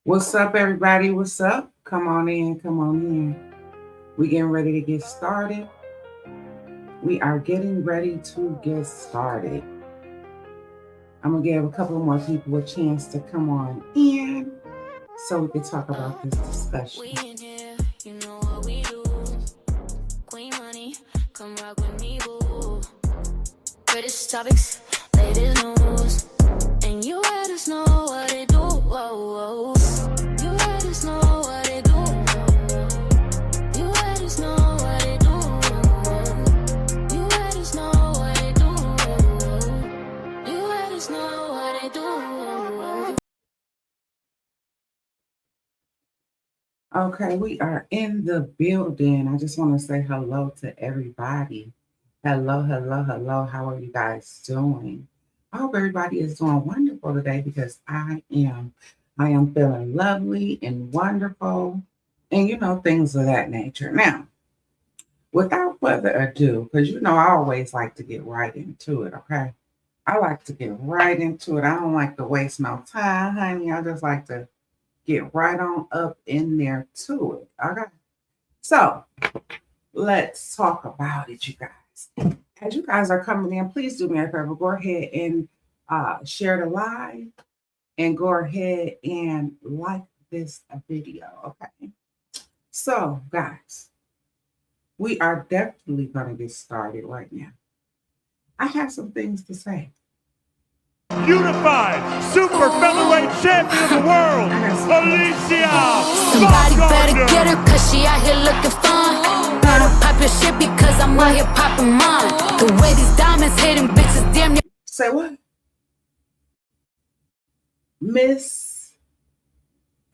What's up, everybody? What's up? Come on in, come on in. We getting ready to get started. We are getting ready to get started. I'm gonna give a couple more people a chance to come on in so we can talk about this discussion. We in here, you know what we do. Queen money, come rock with me, boo. British topics, latest news. And you let us know what it do. Whoa, whoa. You let us know what it do. You let us know what it do. You let us know what it do. You let us know what it do. Okay, we are in the building. I just want to say hello to everybody. Hello, hello, hello. How are you guys doing? I hope everybody is doing wonderful today because I am. I am feeling lovely and wonderful and things of that nature. Now, without further ado, because I always like to get right into it, okay? I like to get right into it. I don't like to waste no time, honey. I just like to get right on up in there to it. Okay. So let's talk about it, you guys. As you guys are coming in, please do me a favor. Go ahead and share the live and go ahead and like this video. Okay. So, guys, we are definitely going to get started right now. I have some things to say. Unified super featherweight champion of the world, Alicia. Somebody better get her, cause she out here looking fine. Better pop your shit because I'm out here popping mine. The way these diamonds hitting bitches damn near. Say what? Miss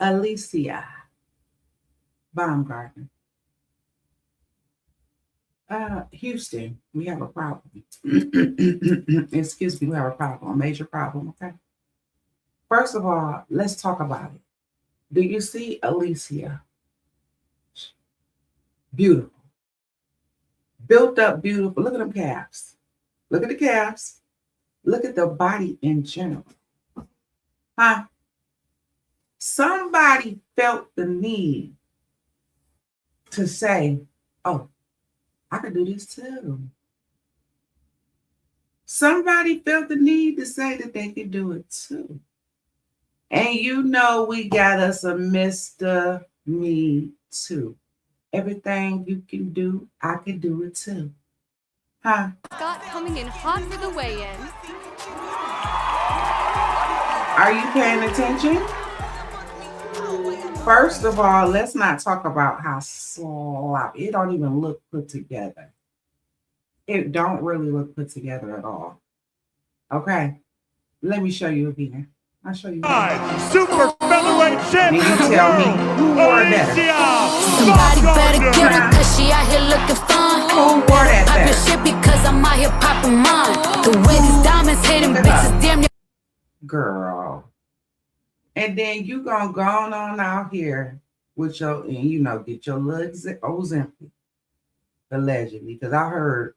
Alicia Baumgartner. Houston, we have a problem. Excuse me, we have a problem, a major problem, okay? First of all, let's talk about it. Do you see Alicia? Beautiful. Built up, beautiful. Look at them calves. Look at the calves. Look at the body in general. Huh? Somebody felt the need to say, oh, I could do this too. Somebody felt the need to say that they could do it too. And we got us a Mr. Me Too. Everything you can do, I can do it too. Huh? Scott coming in hot for the weigh-in. Are you paying attention? First of all, let's not talk about how sloppy. It don't even look put together. It don't really look put together at all. Okay, let me show you again. I'll show you. Super featherweight champion. And you tell me who wore it better. Somebody better get her, cause she out here looking fine. Who wore that Pop your better? shit because I'm out here popping mine. The way these diamonds hitting bitches damn near. Girl. And then you gonna go on out here with get your legs Ozempic, allegedly, because I heard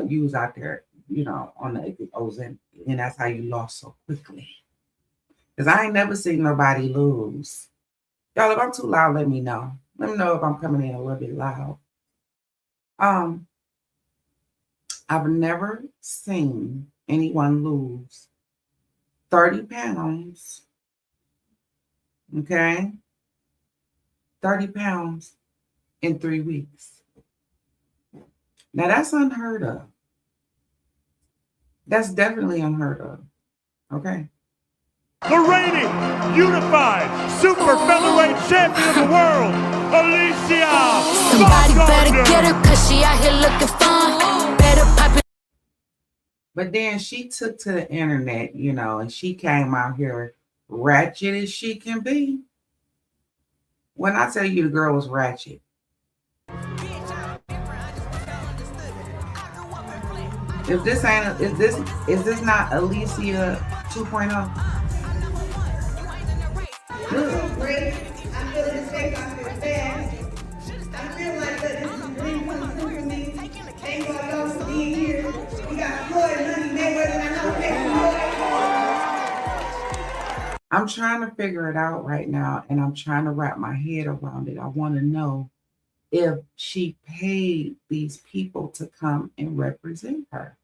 you was out there, on the Ozempic, and that's how you lost so quickly. Because I ain't never seen nobody lose. Y'all, if I'm too loud, let me know. Let me know if I'm coming in a little bit loud. I've never seen anyone lose 30 pounds. Okay, 30 pounds in 3 weeks. Now that's unheard of. That's definitely unheard of. Okay. The reigning unified super featherweight champion of the world, Alicia. Somebody better get her, cause she out here looking fine. Better pop it. But then she took to the internet, and she came out here ratchet as she can be. When I tell you the girl was ratchet. If this ain't, is this not Alicia 2.0? Great. I feel the space. I feel bad. I feel like that this is a dream come true for me. Thank God for being here. We got Floyd Money Mayweather in the house. I'm trying to figure it out right now, and I'm trying to wrap my head around it. I want to know if she paid these people to come and represent her.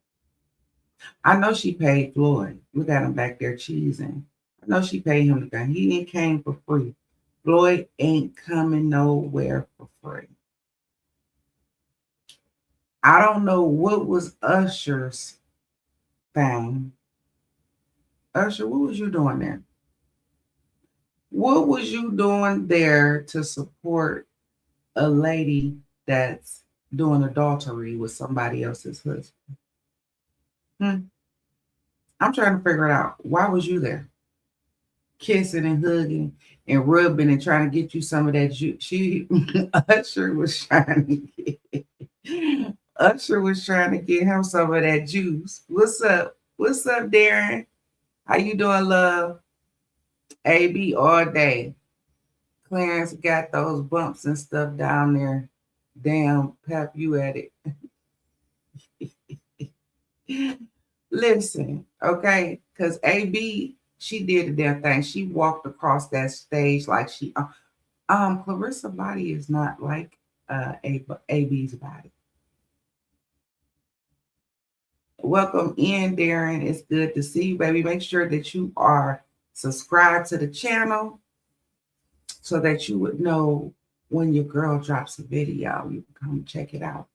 I know she paid Floyd. Look at him back there cheesing. I know she paid him to come. He ain't came for free. Floyd ain't coming nowhere for free. I don't know what was Usher's thing. Usher, what was you doing there? What was you doing there to support a lady that's doing adultery with somebody else's husband? I'm trying to figure it out. Why was you there? Kissing and hugging and rubbing and trying to get you some of that juice. Usher was trying to get him some of that juice. What's up? What's up, Darren? How you doing, love? AB all day. Clarence got those bumps and stuff down there. Damn, Pep, you at it. Listen, okay, because AB, she did the damn thing. She walked across that stage like she Clarissa body is not like AB's body. Welcome in, Darren. It's good to see you, baby. Make sure that you are subscribed to the channel so that you would know when your girl drops a video. You can come check it out.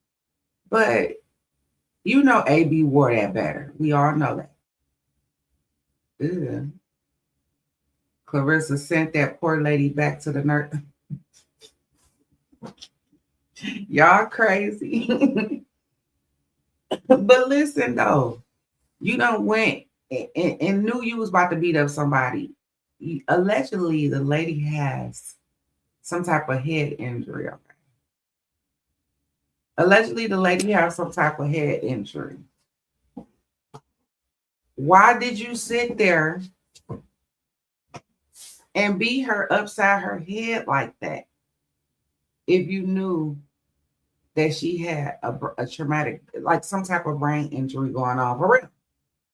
But you know AB wore that better. We all know that. Ugh. Clarissa sent that poor lady back to the nurse. Y'all crazy. But listen, though. You done went and knew you was about to beat up somebody. Allegedly, the lady has some type of head injury. Okay. Allegedly, the lady has some type of head injury. Why did you sit there and beat her upside her head like that if you knew that she had a traumatic, like some type of brain injury going on for real?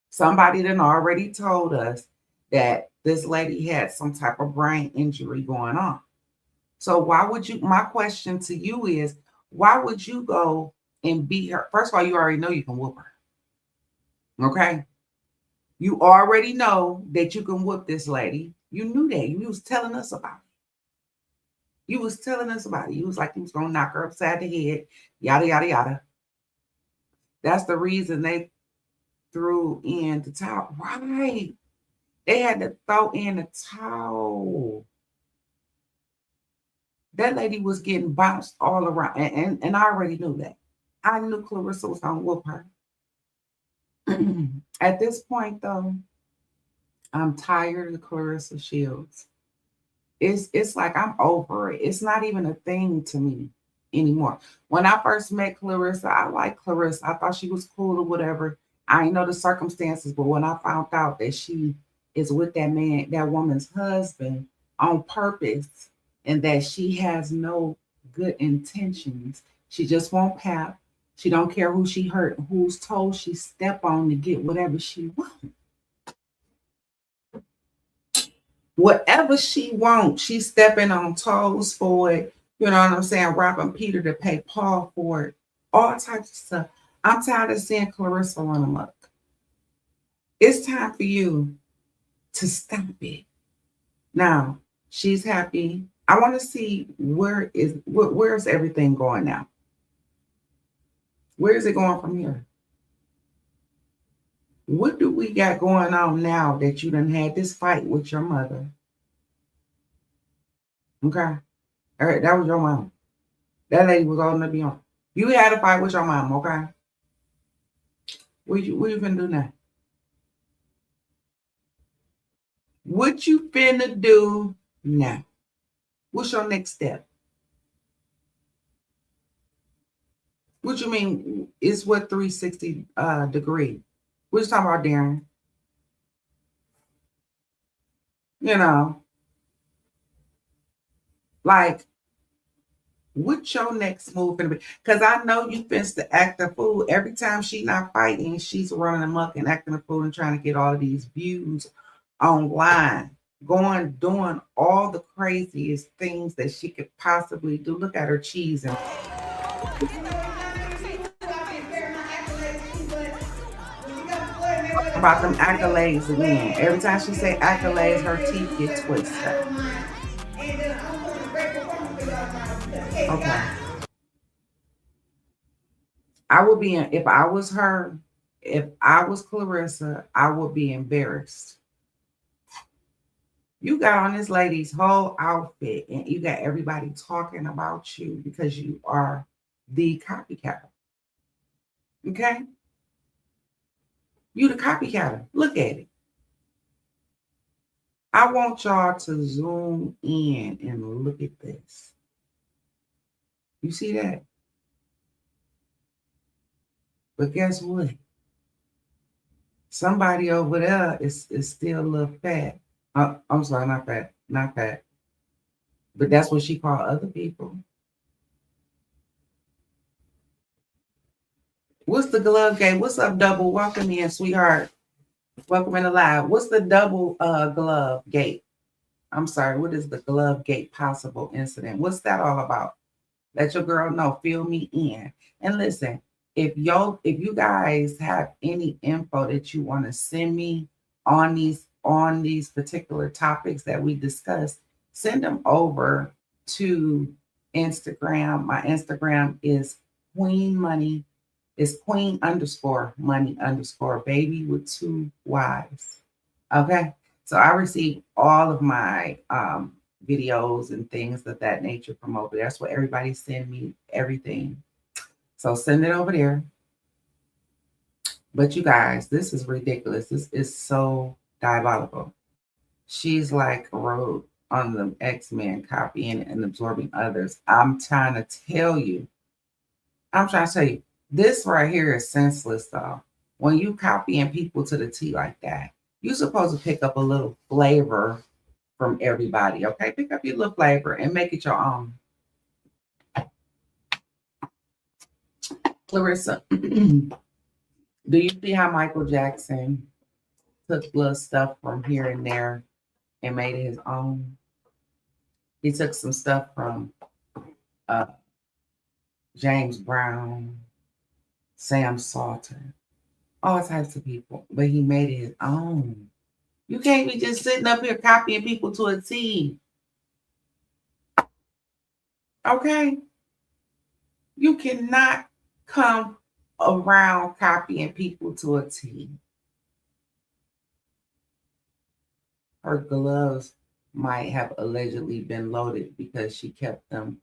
Somebody done already told us that this lady had some type of brain injury going on. So why would you, my question to you is, why would you go and beat her? First of all, you already know you can whoop her. Okay? You already know that you can whoop this lady. You knew that. You was telling us about it. You was telling us about it. You was like, you was going to knock her upside the head, yada, yada, yada. That's the reason they threw in the towel. Right. They had to throw in the towel. That lady was getting bounced all around. And I already knew that. I knew Clarissa was going to whoop her. At this point, though, I'm tired of Clarissa Shields. It's like I'm over it. It's not even a thing to me anymore. When I first met Clarissa, I liked Clarissa. I thought she was cool or whatever. I didn't know the circumstances, but when I found out that she is with that man, that woman's husband on purpose, and that she has no good intentions, she just won't pap. She don't care who she hurt, who's told she step on to get whatever she wants. Whatever she wants, she's stepping on toes for it. You know what I'm saying? Robbing Peter to pay Paul for it. All types of stuff. I'm tired of seeing Clarissa run amok. It's time for you to stop it. Now, she's happy. I want to see where's everything going now? Where is it going from here? What do we got going on now that you done had this fight with your mother? Okay. All right, that was your mom. That lady was old enough to be on. You had a fight with your mom, okay? What you finna do now? What you finna do now? What's your next step? What you mean? It's what 360 degree? What you talking about, Darren? You know, like, what's your next move gonna be? Because I know you finna to act a fool every time she not fighting. She's running amok and acting a fool and trying to get all of these views online. going doing all the craziest things that she could possibly do. Look at her cheese and about them accolades again. Every time she say accolades, her teeth get twisted. Okay. I would be in, if I was her, if I was Claressa, I would be embarrassed. You got on this lady's whole outfit and you got everybody talking about you because you are the copycat. Okay? You the copycatter. Look at it. I want y'all to zoom in and look at this. You see that? But guess what? Somebody over there is still a little fat. I'm sorry, not fat, not fat. But that's what she called other people. What's the glove game? What's up, double? Welcome in, sweetheart. Welcome in the live. What's the double glove gate? I'm sorry, what is the glove gate possible incident? What's that all about? Let your girl know, fill me in. And listen, if you guys have any info that you want to send me on these particular topics that we discussed, send them over to Instagram. My Instagram is Queen Money. It's Queen_Money_baby with 2 Y's. Okay. So I receive all of my videos and things of that nature from over there. That's what everybody send me everything. So send it over there. But you guys, this is ridiculous. This is so diabolical. She's like a road on the X-Men, copying and absorbing others. I'm trying to tell you, this right here is senseless though. When you copying people to the T like that, you're supposed to pick up a little flavor from everybody, okay? Pick up your little flavor and make it your own. Claressa, do you see how Michael Jackson took little stuff from here and there and made it his own? He took some stuff from James Brown, Sam Salter, all types of people, but he made it his own. You can't be just sitting up here copying people to a T. Okay? You cannot come around copying people to a T. Her gloves might have allegedly been loaded because she kept them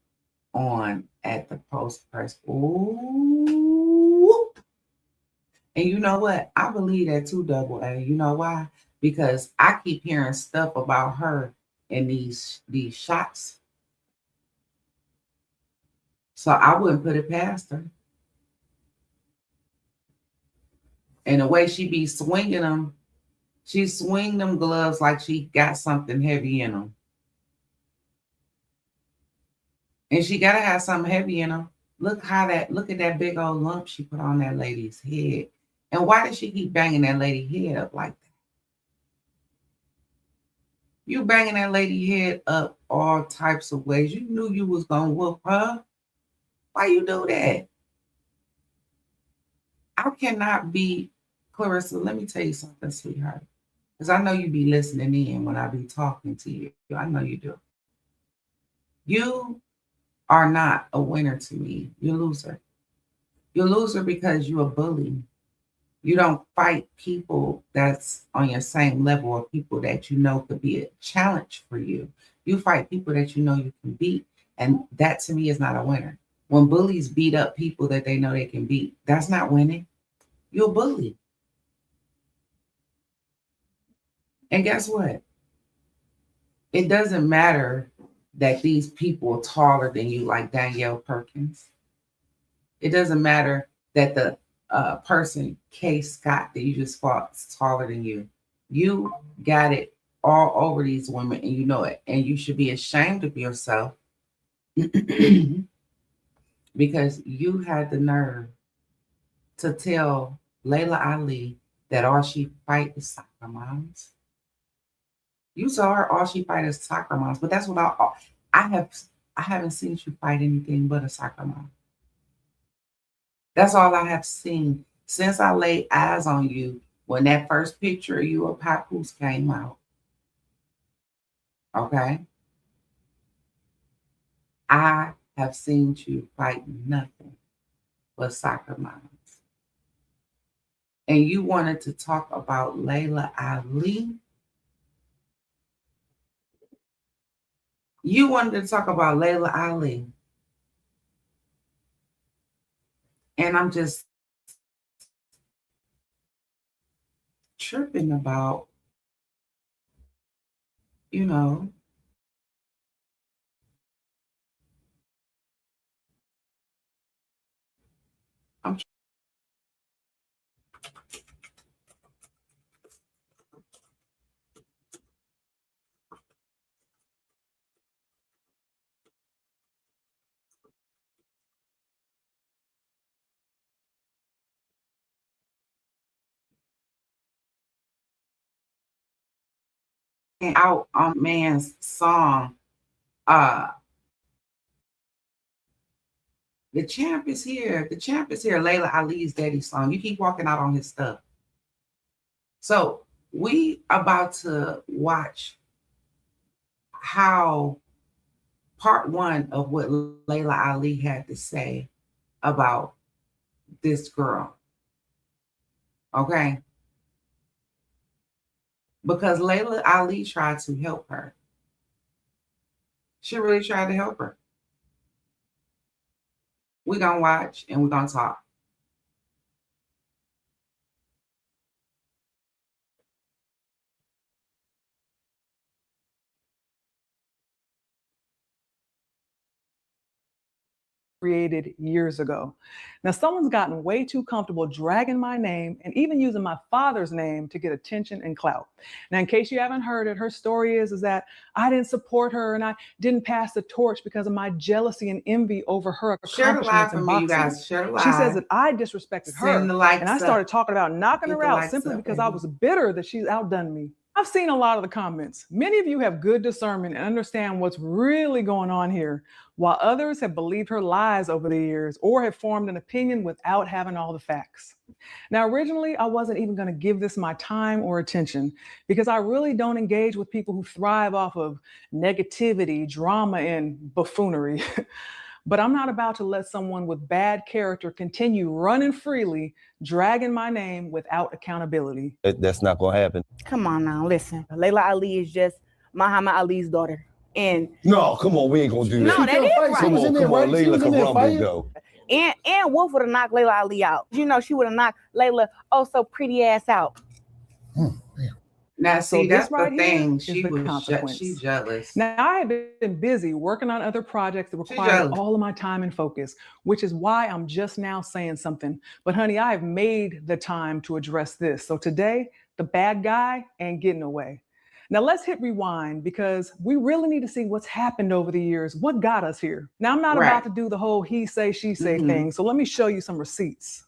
on at the post press. Ooh. And you know what? I believe that too, Double A. You know why? Because I keep hearing stuff about her in these shots. So I wouldn't put it past her. And the way she be swinging them, she swing them gloves like she got something heavy in them. And she gotta have something heavy in them. Look at that big old lump she put on that lady's head. And why did she keep banging that lady head up like that? You banging that lady head up all types of ways. You knew you was gonna whoop her. Why you do that? I cannot be, Claressa, let me tell you something, sweetheart. Because I know you be listening in when I be talking to you. I know you do. You are not a winner to me. You're a loser. You're a loser because you're a bully. You don't fight people that's on your same level or people that you know could be a challenge for you. You fight people that you know you can beat. And that to me is not a winner. When bullies beat up people that they know they can beat, that's not winning. You're a bully. And guess what? It doesn't matter that these people are taller than you, like Danielle Perkins. It doesn't matter that the person, Kay Scott, that you just fought is taller than you. You got it all over these women and you know it. And you should be ashamed of yourself because you had the nerve to tell Layla Ali that all she fight is soccer moms. You saw her, all she fight is soccer moms, but that's what I haven't seen you fight anything but a soccer mom. That's all I have seen since I laid eyes on you when that first picture of you of Papoose came out. Okay? I have seen you fight nothing but soccer moms. And you wanted to talk about Layla Ali. You wanted to talk about Layla Ali. And I'm just tripping about, you know, I'm out on man's song. The champ is here. The champ is here. Layla Ali's daddy song. You keep walking out on his stuff. So we about to watch how part one of what Layla Ali had to say about this girl. Okay? Because Layla Ali tried to help her. She really tried to help her. We're going to watch and we're going to talk. Created years ago. Now, someone's gotten way too comfortable dragging my name and even using my father's name to get attention and clout. Now, in case you haven't heard it, her story is that I didn't support her and I didn't pass the torch because of my jealousy and envy over her accomplishments in boxing. She says that I disrespected her, and I started talking about knocking her out simply because I was bitter that she's outdone me. I've seen a lot of the comments. Many of you have good discernment and understand what's really going on here, while others have believed her lies over the years or have formed an opinion without having all the facts. Now, originally, I wasn't even going to give this my time or attention because I really don't engage with people who thrive off of negativity, drama, and buffoonery. But I'm not about to let someone with bad character continue running freely, dragging my name without accountability. That's not going to happen. Come on now, listen. Layla Ali is just Muhammad Ali's daughter. And no, come on, we ain't going to do that. No, that is right. Come on, Layla can rumble, though. And Wolf would have knocked Layla Ali out. You know, she would have knocked Layla so pretty ass out. Now, see, so that's right the thing. She's jealous. Now, I have been busy working on other projects that require all of my time and focus, which is why I'm just now saying something. But honey, I have made the time to address this. So today, the bad guy ain't getting away. Now let's hit rewind because we really need to see what's happened over the years. What got us here? Now, I'm not about to do the whole he say, she say thing. So let me show you some receipts.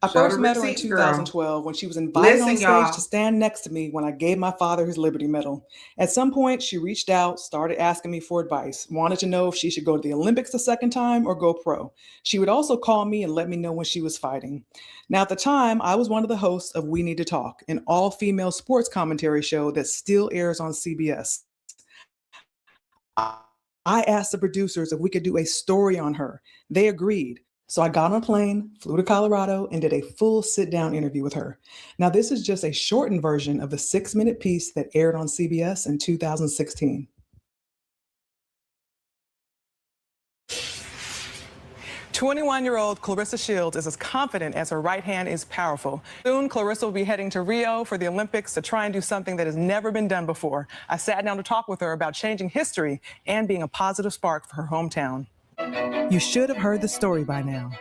I first met her in 2012 when she was invited on stage to stand next to me when I gave my father his Liberty Medal. At some point, she reached out, started asking me for advice, wanted to know if she should go to the Olympics the second time or go pro. She would also call me and let me know when she was fighting. Now, at the time, I was one of the hosts of We Need to Talk, an all-female sports commentary show that still airs on CBS. I asked the producers if we could do a story on her. They agreed. So I got on a plane, flew to Colorado, and did a full sit-down interview with her. Now, this is just a shortened version of the 6-minute piece that aired on CBS in 2016. 21-year-old Claressa Shields is as confident as her right hand is powerful. Soon, Claressa will be heading to Rio for the Olympics to try and do something that has never been done before. I sat down to talk with her about changing history and being a positive spark for her hometown. You should have heard the story by now.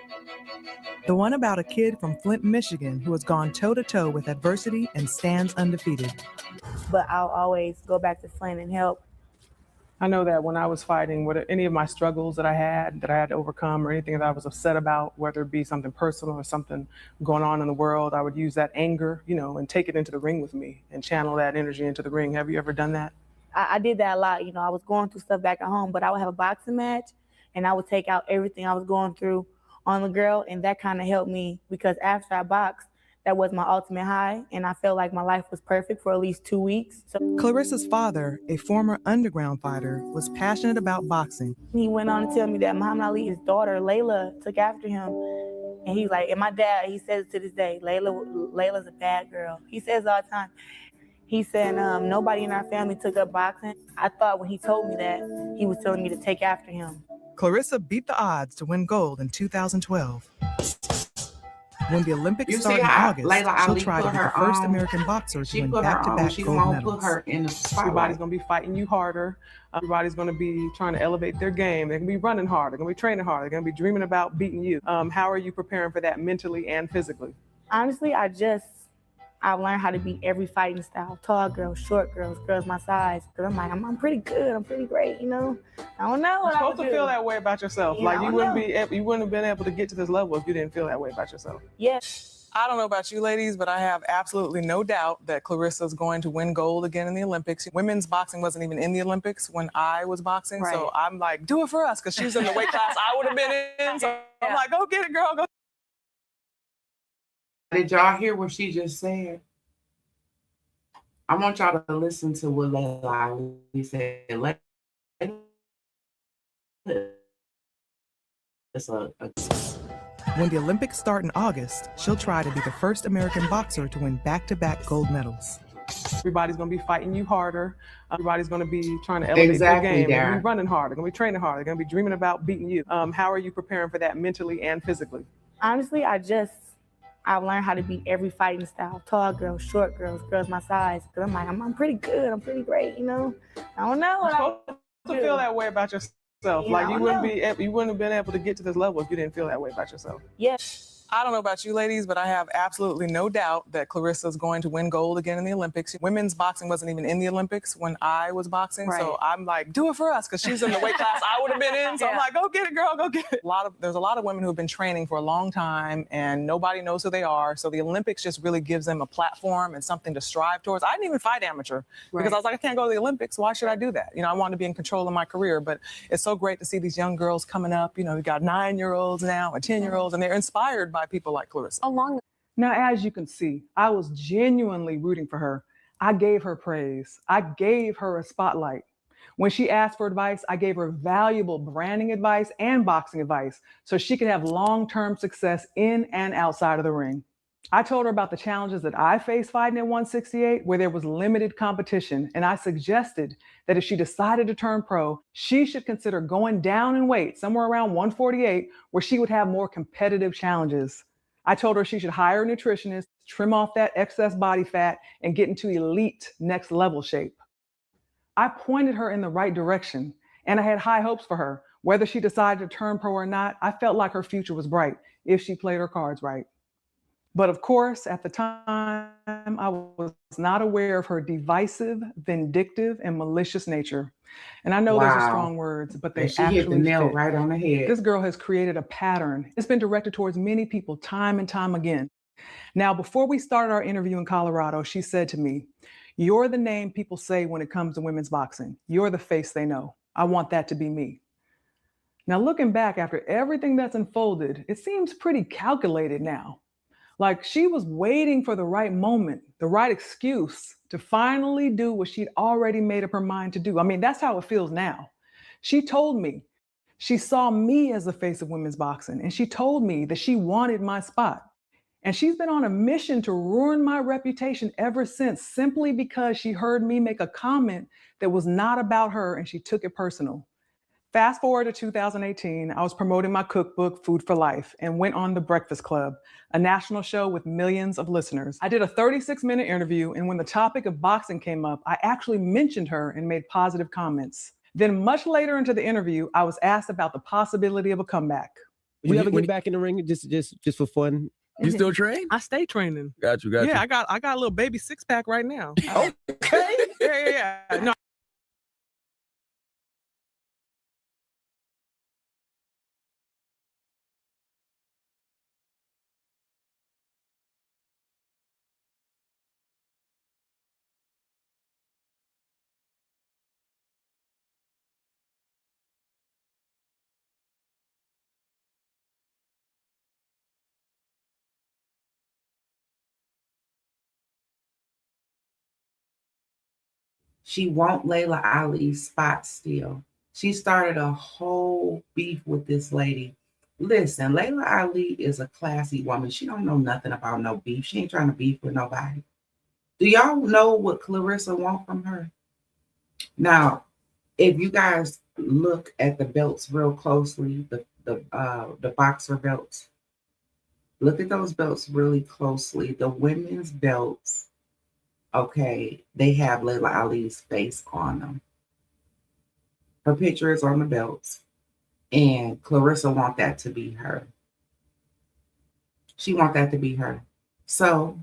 The one about a kid from Flint, Michigan, who has gone toe-to-toe with adversity and stands undefeated. But I'll always go back to Flint and help. I know that when I was fighting, any of my struggles that I had to overcome or anything that I was upset about, whether it be something personal or something going on in the world, I would use that anger, and take it into the ring with me and channel that energy into the ring. Have you ever done that? I did that a lot. You know, I was going through stuff back at home, but I would have a boxing match and I would take out everything I was going through on the girl. And that kind of helped me because after I boxed, that was my ultimate high. And I felt like my life was perfect for at least 2 weeks. So Claressa's father, a former underground fighter, was passionate about boxing. he went on to tell me that Muhammad Ali, his daughter, Layla, took after him. And he's like, and my dad, he says to this day, Layla's a bad girl. He says all the time. He said, nobody in our family took up boxing. I thought when he told me that, he was telling me to take after him. Claressa beat the odds to win gold in 2012. When the Olympics start in August, she'll try to be the first American boxer to win back-to-back gold medals. Put her in the spotlight. Everybody's going to be fighting you harder. Everybody's going to be trying to elevate their game. They're going to be running hard. They're going to be training hard. They're going to be dreaming about beating you. How are you preparing for that mentally and physically? Honestly, I've learned how to beat every fighting style. Tall girls, short girls, girls my size. Because I'm like, I'm pretty good. I'm pretty great, you know? I don't know what You're supposed to feel that way about yourself. Yeah, like you wouldn't have been able to get to this level if you didn't feel that way about yourself. Yes. I don't know about you ladies, but I have absolutely no doubt that Claressa's going to win gold again in the Olympics. Women's boxing wasn't even in the Olympics when I was boxing. Right. So I'm like, do it for us, because she's in the weight class I would have been in. So I'm like, go get it, girl. Go. Did y'all hear what she just said? I want y'all to listen to what Layla said. When the Olympics start in August, she'll try to be the first American boxer to win back-to-back gold medals. Everybody's going to be fighting you harder. Everybody's going to be trying to elevate their game. They're going to be running hard. They're going to be training hard. They're going to be dreaming about beating you. How are you preparing for that mentally and physically? Honestly, I've learned how to beat every fighting style. Tall girls, short girls, girls my size. Because I'm like, I'm pretty good. I'm pretty great, you know? I don't know what You're supposed to feel that way about yourself. Yeah, like you wouldn't have been able to get to this level if you didn't feel that way about yourself. Yes. I don't know about you ladies, but I have absolutely no doubt that Claressa's going to win gold again in the Olympics. Women's boxing wasn't even in the Olympics when I was boxing. Right. So I'm like, do it for us, because she's in the weight class I would have been in. So I'm like, go get it, girl, go get it. There's a lot of women who have been training for a long time and nobody knows who they are. So the Olympics just really gives them a platform and something to strive towards. I didn't even fight amateur because I was like, I can't go to the Olympics. Why should I do that? You know, I wanted to be in control of my career, but it's so great to see these young girls coming up. You know, we got 9-year-olds now and 10-year-olds, and they're inspired by people like Claressa. Now, as you can see, I was genuinely rooting for her. I gave her praise. I gave her a spotlight. When she asked for advice, I gave her valuable branding advice and boxing advice so she could have long-term success in and outside of the ring. I told her about the challenges that I faced fighting at 168, where there was limited competition, and I suggested that if she decided to turn pro, she should consider going down in weight, somewhere around 148, where she would have more competitive challenges. I told her she should hire a nutritionist, trim off that excess body fat, and get into elite next level shape. I pointed her in the right direction, and I had high hopes for her. Whether she decided to turn pro or not, I felt like her future was bright if she played her cards right. But of course, at the time, I was not aware of her divisive, vindictive, and malicious nature. And I know those are strong words, but they actually hit the nail fit. right on the head. This girl has created a pattern. It's been directed towards many people time and time again. Now, before we started our interview in Colorado, she said to me, "You're the name people say when it comes to women's boxing. You're the face they know. I want that to be me." Now, looking back after everything that's unfolded, it seems pretty calculated now. Like she was waiting for the right moment, the right excuse to finally do what she'd already made up her mind to do. I mean, that's how it feels now. She told me she saw me as the face of women's boxing, and she told me that she wanted my spot. And she's been on a mission to ruin my reputation ever since, simply because she heard me make a comment that was not about her and she took it personal. Fast forward to 2018, I was promoting my cookbook, Food for Life, and went on The Breakfast Club, a national show with millions of listeners. I did a 36-minute interview, and when the topic of boxing came up, I actually mentioned her and made positive comments. Then much later into the interview, I was asked about the possibility of a comeback. You ever get back in the ring just for fun? You still train? I stay training. Got you. Yeah, I got a little baby six-pack right now. Okay. Yeah. No, She won't Layla Ali's spot still. She started a whole beef with this lady. Listen, Layla Ali is a classy woman. She don't know nothing about no beef. She ain't trying to beef with nobody. Do y'all know what Claressa want from her? Now, if you guys look at the belts real closely, the boxer belts, look at those belts really closely. The women's belts, okay, they have Layla Ali's face on them. Her picture is on the belts, and Claressa want that to be her. She want that to be her. So,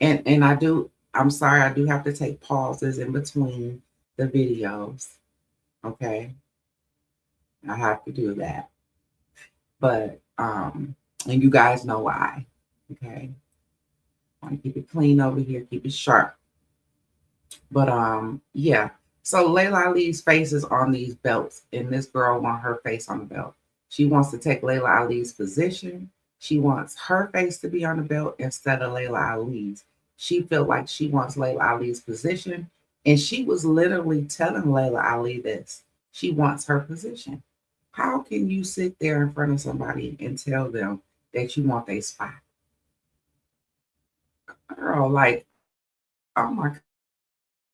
and I'm sorry, I do have to take pauses in between the videos. Okay. I have to do that. But and you guys know why. Okay. I want to keep it clean over here, keep it sharp. But yeah. So Layla Ali's face is on these belts, and this girl wants her face on the belt. She wants to take Layla Ali's position. She wants her face to be on the belt instead of Layla Ali's. She felt like she wants Layla Ali's position, and she was literally telling Layla Ali this. She wants her position. How can you sit there in front of somebody and tell them that you want their spot? Girl, like, oh my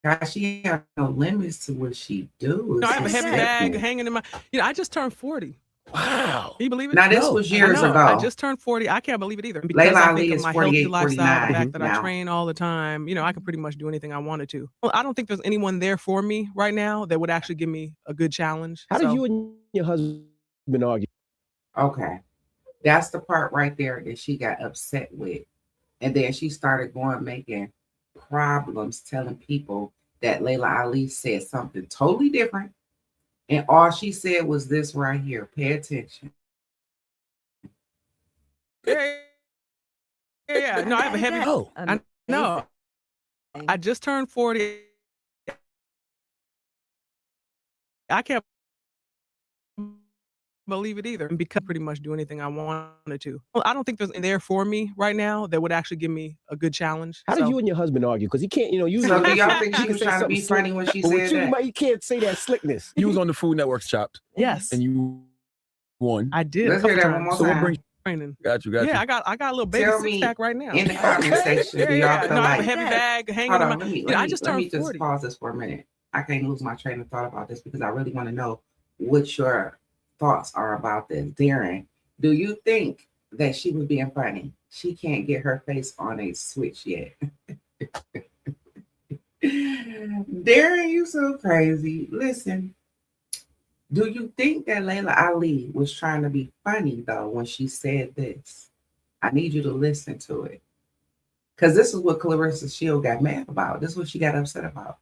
gosh, she has no limits to what she do. I have a heavy bag hanging in my, I just turned 40. Wow. Can you believe it? Now, this was years ago. I just turned 40. I can't believe it either. Because Layla I Ali think of is my healthy 48, lifestyle, the 49 fact that I now. train all the time, I could pretty much do anything I wanted to. Well, I don't think there's anyone there for me right now that would actually give me a good challenge. How did you and your husband argue? Okay. That's the part right there that she got upset with. And then she started making problems, telling people that Layla Ali said something totally different. And all she said was this right here. Pay attention. Yeah. No, I have a heavy. Oh, I know. I just turned 40. I can't believe it either. Because I pretty much do anything I wanted to. Well, I don't think there's there for me right now that would actually give me a good challenge. How did you and your husband argue? Because he can't, usually. So do y'all think he she can was say trying to be something funny slick, when she but with said you, that? you can't say that slickness. You was on the Food Network's Chopped. Yes. And you won. I did. Let's hear that one more So what time. brings Training. Got you. Yeah, I got a little baby Tell six me pack right now. in the comment section, do y'all feel No, I have like a heavy bag hanging hold in on, my. let me just 40. pause this for a minute. I can't lose my train of thought about this because I really want to know what your thoughts are about this. Darren, do you think that she was being funny? She can't get her face on a switch yet. Darren, you so crazy. Listen, do you think that Layla Ali was trying to be funny though when she said this? I need you to listen to it. Because this is what Claressa Shield got mad about. This is what she got upset about.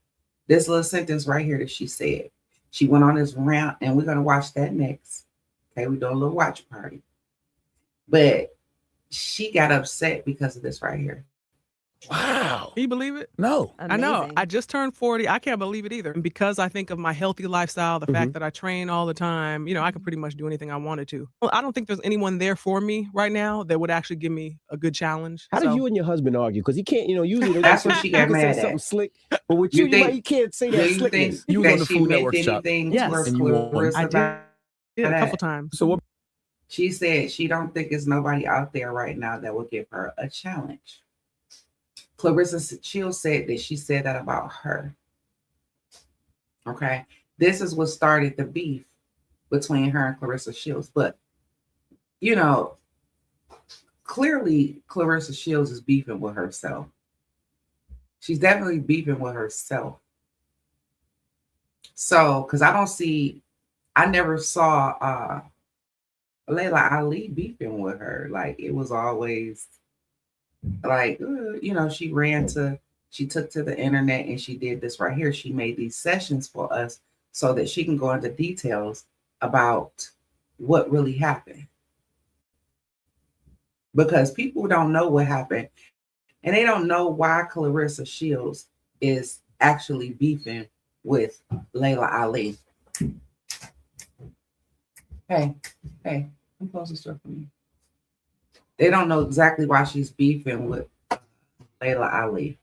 This little sentence right here that she said. She went on this rant, and we're going to watch that next. Okay, we're doing a little watch party. But she got upset because of this right here. Wow. Can you believe it? No. I know. I just turned 40. I can't believe it either. And because I think of my healthy lifestyle, the fact that I train all the time, I could pretty much do anything I wanted to. Well, I don't think there's anyone there for me right now that would actually give me a good challenge. How did you and your husband argue? Because he can't, usually. That's what she got mad say something at. slick, but with you, you can't say that slickness. You was on the Food Network's Chopped. Yes. And you won. I did a couple times. So what? She said she don't think there's nobody out there right now that will give her a challenge. Claressa Shield said that she said that about her. Okay. This is what started the beef between her and Claressa Shields. But, clearly Claressa Shields is beefing with herself. She's definitely beefing with herself. So, because I never saw Layla Ali beefing with her. Like, it was always like, she took to the internet and she did this right here. She made these sessions for us so that she can go into details about what really happened. Because people don't know what happened and they don't know why Claressa Shields is actually beefing with Layla Ali. Hey, come close this door for me. They don't know exactly why she's beefing with Layla Ali.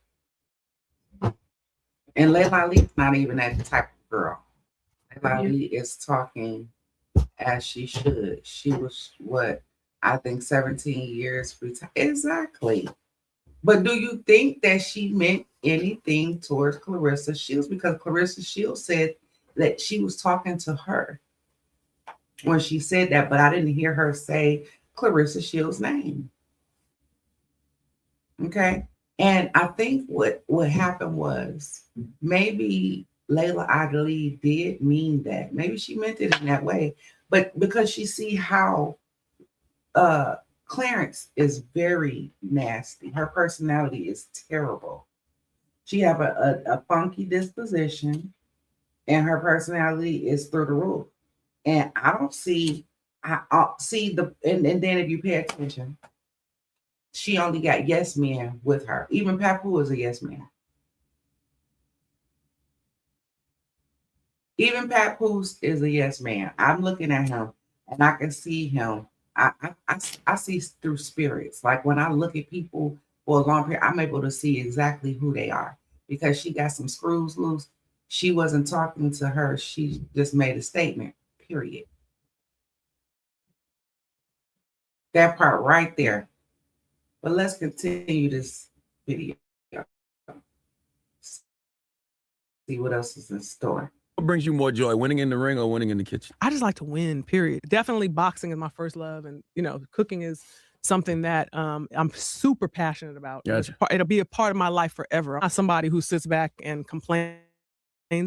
And Layla Ali's not even that type of girl. Layla Ali is talking as she should. She was what I think 17 years retired. Exactly. But do you think that she meant anything towards Claressa Shields? Because Claressa Shields said that she was talking to her when she said that, but I didn't hear her say Claressa Shields' name. Okay. And I think what happened was maybe Layla Ali did mean that. Maybe she meant it in that way. But because she see how Clarence is very nasty. Her personality is terrible. She have a funky disposition, and her personality is through the roof. And I don't see, I see and then if you pay attention, she only got yes men with her. Even Papu is a yes man. Even Papoose is a yes man. I'm looking at him and I can see him. I see through spirits. Like when I look at people for a long period, I'm able to see exactly who they are because she got some screws loose. She wasn't talking to her. She just made a statement, period. That part right there. But let's continue this video. See what else is in store. What brings you more joy, winning in the ring or winning in the kitchen? I just like to win, period. Definitely boxing is my first love. And, cooking is something that I'm super passionate about. Gotcha. It'll be a part of my life forever. I'm not somebody who sits back and complains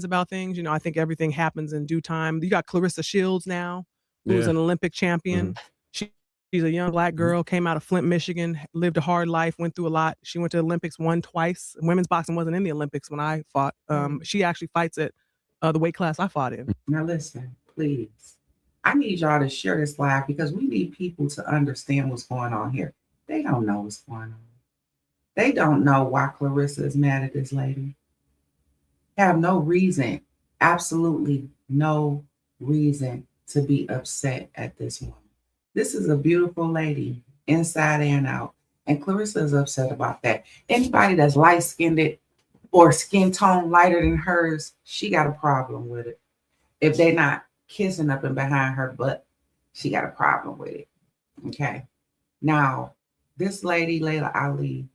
about things. I think everything happens in due time. You got Claressa Shields now, who's an Olympic champion. She's a young Black girl, came out of Flint, Michigan, lived a hard life, went through a lot. She went to the Olympics, won twice. Women's boxing wasn't in the Olympics when I fought. She actually fights at the weight class I fought in. Now listen, please. I need y'all to share this live because we need people to understand what's going on here. They don't know what's going on. They don't know why Claressa is mad at this lady. Have no reason, absolutely no reason to be upset at this woman. This is a beautiful lady, inside and out. And Claressa is upset about that. Anybody that's light-skinned or skin tone lighter than hers, she got a problem with it. If they're not kissing up and behind her butt, she got a problem with it. Okay. Now, this lady, Layla Ali,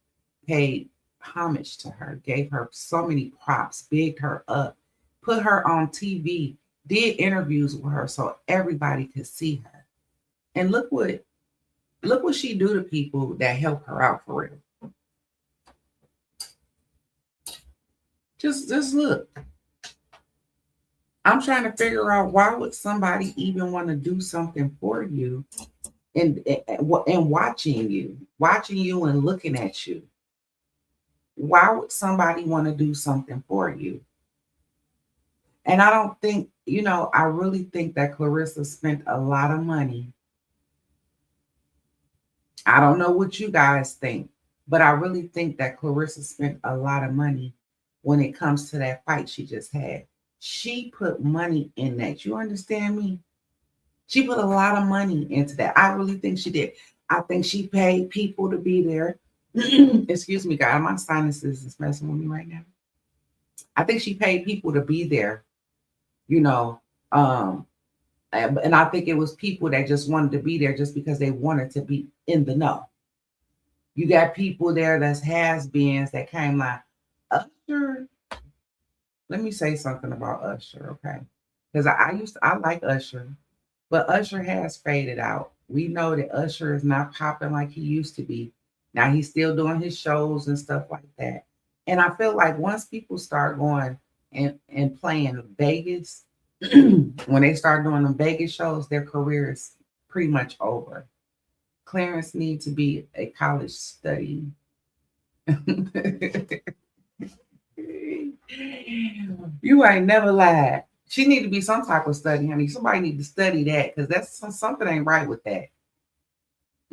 paid homage to her, gave her so many props, bigged her up, put her on TV, did interviews with her so everybody could see her. And look what she do to people that help her out for real. Just look. I'm trying to figure out why would somebody even want to do something for you and watching you and looking at you. Why would somebody want to do something for you? And I don't think, I really think that Claressa spent a lot of money. I don't know what you guys think, but I really think that Claressa spent a lot of money when it comes to that fight she just had. She put money in that. You understand me? She put a lot of money into that. I really think she did. I think she paid people to be there. Excuse me, guys. My sinuses is messing with me right now. I think she paid people to be there, and I think it was people that just wanted to be there just because they wanted to be in the know. You got people there that's has-beens that came like, Usher. Let me say something about Usher, okay? Because I like Usher, but Usher has faded out. We know that Usher is not popping like he used to be. Now he's still doing his shows and stuff like that. And I feel like once people start going and playing Vegas, when they start doing the Vegas shows, their career is pretty much over. Clarence needs to be a college study. You ain't never lied. She need to be some type of study, honey. Somebody need to study that because that's something ain't right with that.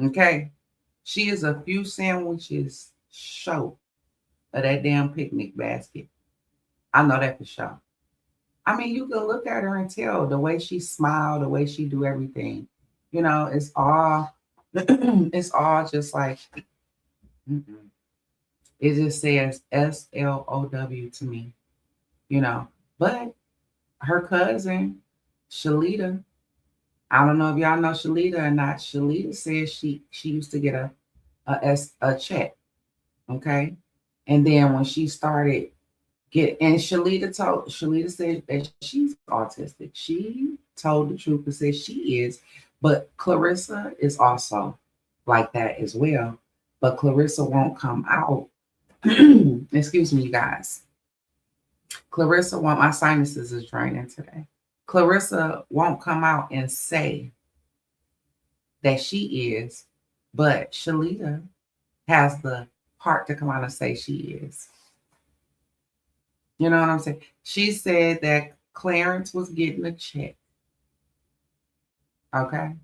Okay, she is a few sandwiches short of that damn picnic basket. I know that for sure. I mean, you can look at her and tell the way she smiled, the way she do everything. It's all just like, it just says SLOW to me. you know. But her cousin, Shalita, I don't know if y'all know Shalita or not. Shalita says she used to get a check, okay? And then when she started and Shalita said that she's autistic. She told the truth and said she is, but Claressa is also like that as well. But Claressa won't come out. Excuse me, you guys. Claressa won't, my sinuses is draining today. Claressa won't come out and say that she is, but Shalita has the heart to come out and say she is. You know what I'm saying? She said that Clarence was getting a check. Okay.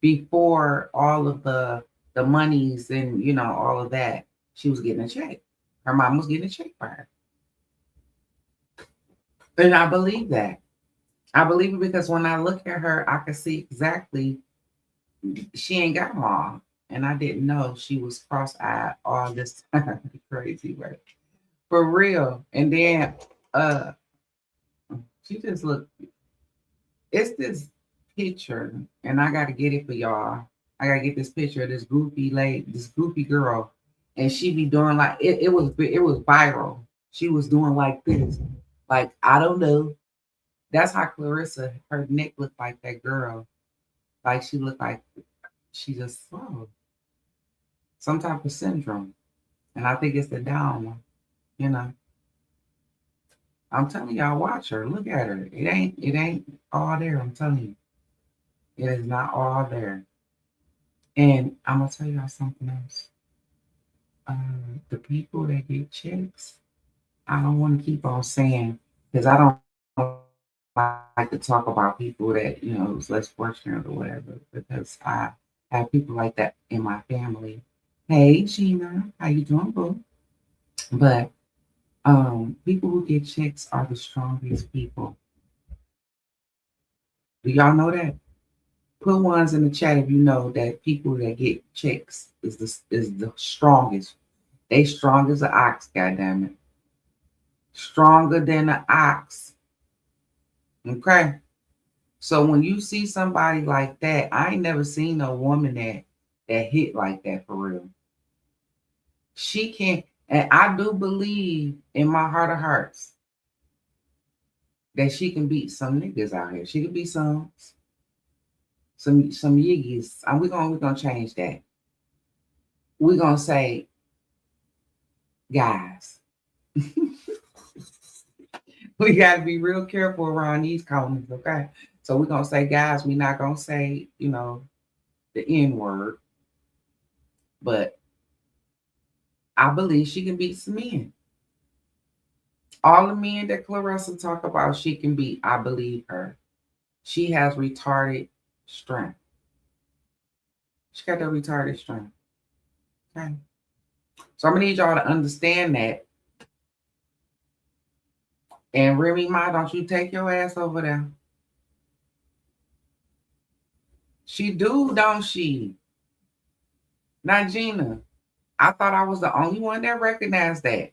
Before all of the monies and all of that, she was getting a check. Her mom was getting a check for her. And I believe that. I believe it because when I look at her, I can see exactly she ain't got long. And I didn't know she was cross-eyed all this time. Crazy, right? For real. And then she just looked. It's this picture, and I gotta get it for y'all. I gotta get this picture of this goofy girl, and she be doing like it was viral. She was doing like this, like I don't know. That's how Claressa, her neck looked like that girl, like she looked like she just some type of syndrome, and I think it's the down one. You know, I'm telling y'all, watch her, look at her. It ain't all there. I'm telling you, it is not all there. And I'm gonna tell y'all something else. The people that get checks, I don't want to keep on saying because I don't like to talk about people that is less fortunate or whatever. Because I have people like that in my family. Hey, Gina, how you doing, boo? But people who get checks are the strongest people. Do y'all know that? Put ones in the chat if you know that people that get checks is the strongest. They strong as an ox, goddammit. Stronger than an ox. Okay. So when you see somebody like that, I ain't never seen a woman that hit like that for real. She can't, and I do believe in my heart of hearts that she can beat some niggas out here. She can beat some yiggies. And we're gonna change that. We're gonna say guys. We gotta be real careful around these comments, okay? So we're gonna say guys, we're not gonna say, the N-word. But I believe she can beat some men. All the men that Claressa talk about, she can beat. I believe her. She has retarded strength. She got that retarded strength. Okay. So I'm gonna need y'all to understand that. And Remy Ma, don't you take your ass over there. She do, don't she? Not Gina. I thought I was the only one that recognized that.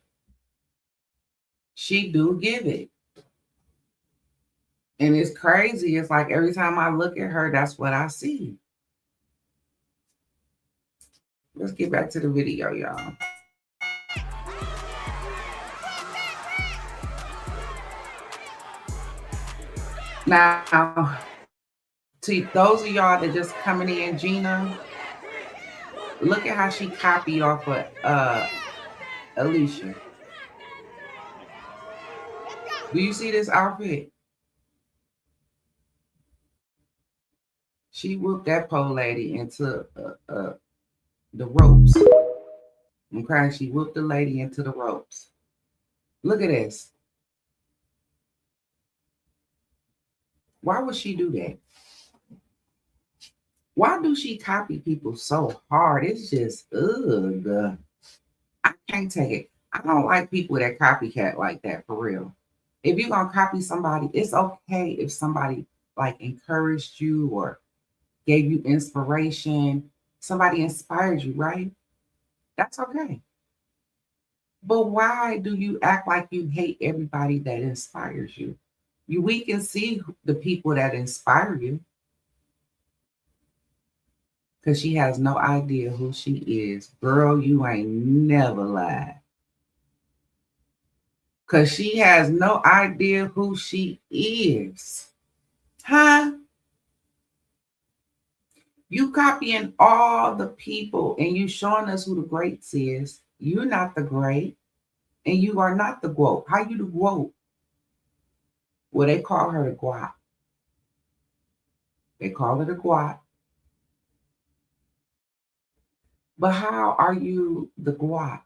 She do give it. And it's crazy. It's like every time I look at her, that's what I see. Let's get back to the video, y'all. Now, to those of y'all that just coming in, Gina, look at how she copied off of Alicia. Do you see this outfit? She whooped that pole lady into the ropes. Okay, she whooped the lady into the ropes. Look at this. Why would she do that? Why do she copy people so hard? It's just, ugh. I can't take it. I don't like people that copycat like that, for real. If you're going to copy somebody, it's okay if somebody like encouraged you or gave you inspiration. Somebody inspired you, right? That's okay. But why do you act like you hate everybody that inspires you? We can see the people that inspire you, because she has no idea who she is. Girl, you ain't never lied. Because she has no idea who she is. Huh? You copying all the people and you showing us who the greats is. You're not the great. And you are not the GWOAT. How you the GWOAT? Well, they call her the GWOT. They call her the GWOT. But how are you the GWOT?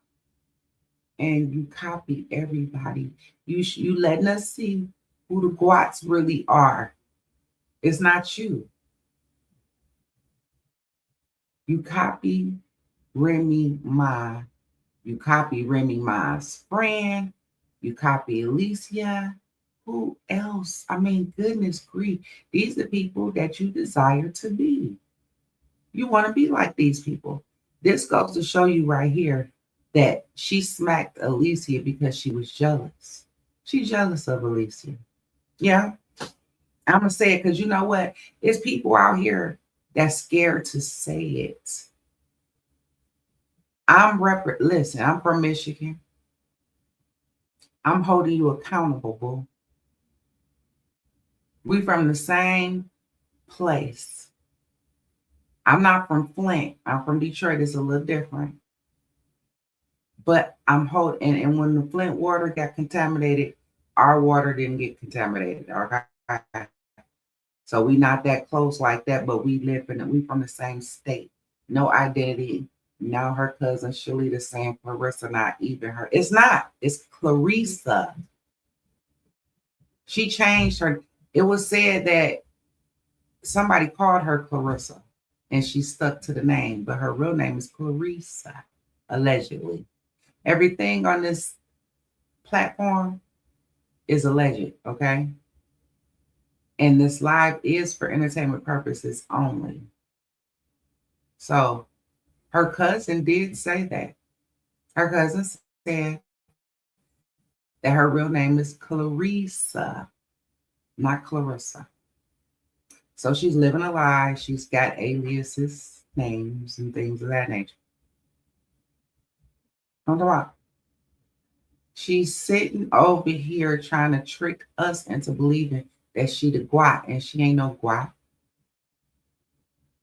And you copy everybody. You letting us see who the GWOTs really are. It's not you. You copy Remy Ma. You copy Remy Ma's friend. You copy Alicia. Who else? I mean, goodness grief. These are people that you desire to be. You want to be like these people. This goes to show you right here that she smacked Alicia because she was jealous. She's jealous of Alicia. Yeah. I'm going to say it because you know what? There's people out here that's scared to say it. Listen, I'm from Michigan. I'm holding you accountable, boo. We from the same place. I'm not from Flint. I'm from Detroit. It's a little different. But I'm holding, and when the Flint water got contaminated, our water didn't get contaminated. Okay. So we not that close like that, but we from the same state. No identity. Now her cousin Shalita saying Claressa, not even her. It's not. It's Claressa. She changed her. It was said that somebody called her Claressa and she stuck to the name, but her real name is Claressa, allegedly. Everything on this platform is alleged, okay? And this live is for entertainment purposes only. So her cousin did say that. Her cousin said that her real name is Claressa, not Claressa. So she's living a lie. She's got aliases, names, and things of that nature. Don't talk. She's sitting over here trying to trick us into believing that she the GWOT, and she ain't no GWOT.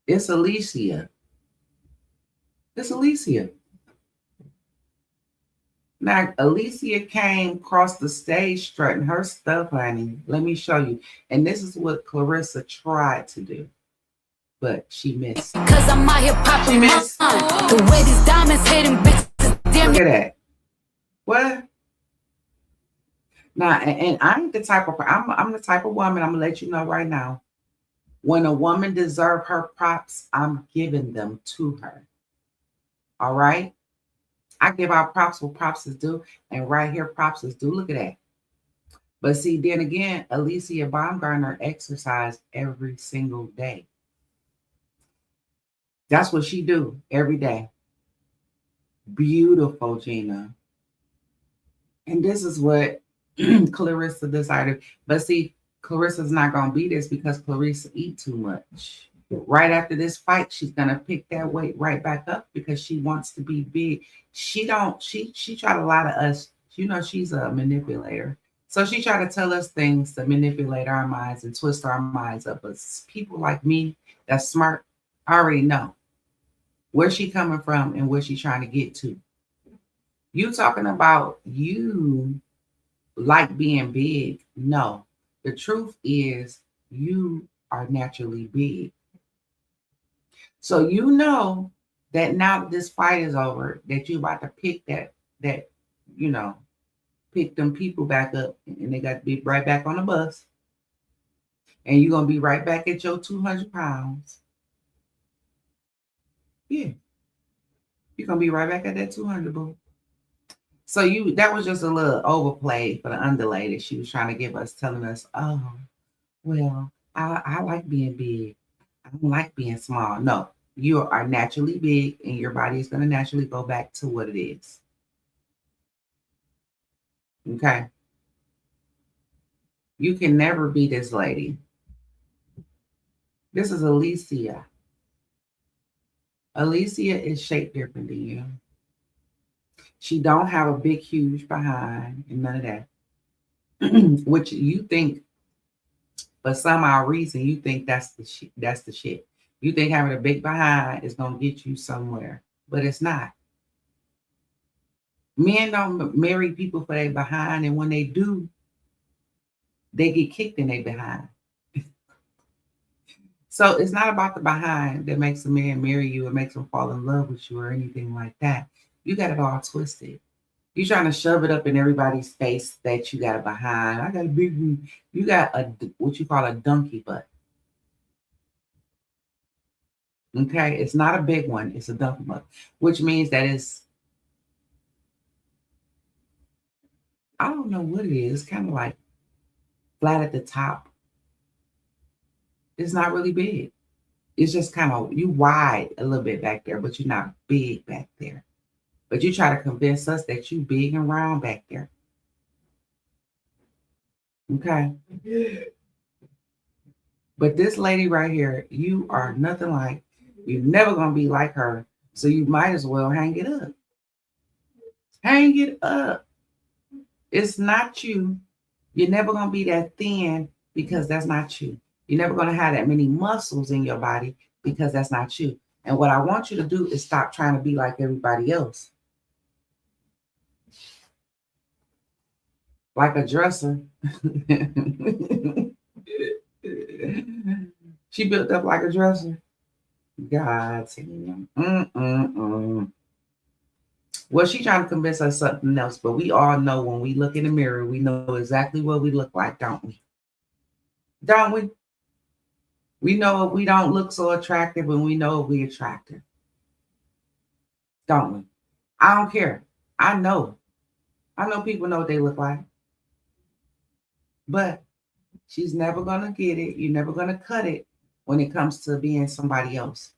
It's Alicia. It's Alicia. Now, Alicia came across the stage strutting her stuff, honey. Let me show you. And this is what Claressa tried to do, but she missed. Cause I'm out here popping. She missed. The way these diamonds hitting bitches. Look at that. What? Now, and I'm the type of I'm the type of woman, I'm gonna let you know right now. When a woman deserves her props, I'm giving them to her. All right? I give out props where props is due, and right here props is due. Look at that. But see, then again, Alicia Baumgartner exercised every single day. That's what she do every day. Beautiful, Gina. And this is what Claressa decided. But see, Clarissa's not going to be this because Claressa eat too much. Right after this fight, she's going to pick that weight right back up because she wants to be big. She tried to lie to us. You know, she's a manipulator. So she tried to tell us things to manipulate our minds and twist our minds up. But people like me that's smart, I already know where she coming from and where she trying to get to. You talking about you like being big. No, the truth is you are naturally big. So you know that now that this fight is over, that you're about to pick pick them people back up, and they got to be right back on the bus. And you're going to be right back at your 200 pounds. Yeah. You're going to be right back at that 200, boo. So that was just a little overplay for the underlay that she was trying to give us, telling us, oh, well, I like being big. I don't like being small. No, you are naturally big, and your body is going to naturally go back to what it is. Okay? You can never be this lady. This is Alicia. Alicia is shaped different than you. She don't have a big, huge behind and none of that. Which you think, for some odd reason, you think that's the shit. That's the shit. You think having a big behind is gonna get you somewhere, but it's not. Men don't marry people for their behind, and when they do, they get kicked in their behind. So it's not about the behind that makes a man marry you or makes him fall in love with you or anything like that. You got it all twisted. You're trying to shove it up in everybody's face that you got a behind. I got a big one. You got a what you call a donkey butt. Okay, it's not a big one, it's a donkey butt, which means that it's, I don't know what it is, kind of like flat at the top. It's not really big. It's just kind of, you wide a little bit back there, but you're not big back there. But you try to convince us that you big and round back there. Okay. But this lady right here, you are nothing like, you're never going to be like her. So you might as well hang it up. Hang it up. It's not you. You're never going to be that thin because that's not you. You're never going to have that many muscles in your body because that's not you. And what I want you to do is stop trying to be like everybody else. Like a dresser. She built up like a dresser. God damn. Well, she trying to convince us something else, but we all know when we look in the mirror, we know exactly what we look like, don't we? Don't we? We know if we don't look so attractive and we know if we're attractive. Don't we? I don't care. I know people know what they look like. But she's never going to get it. You're never going to cut it when it comes to being somebody else.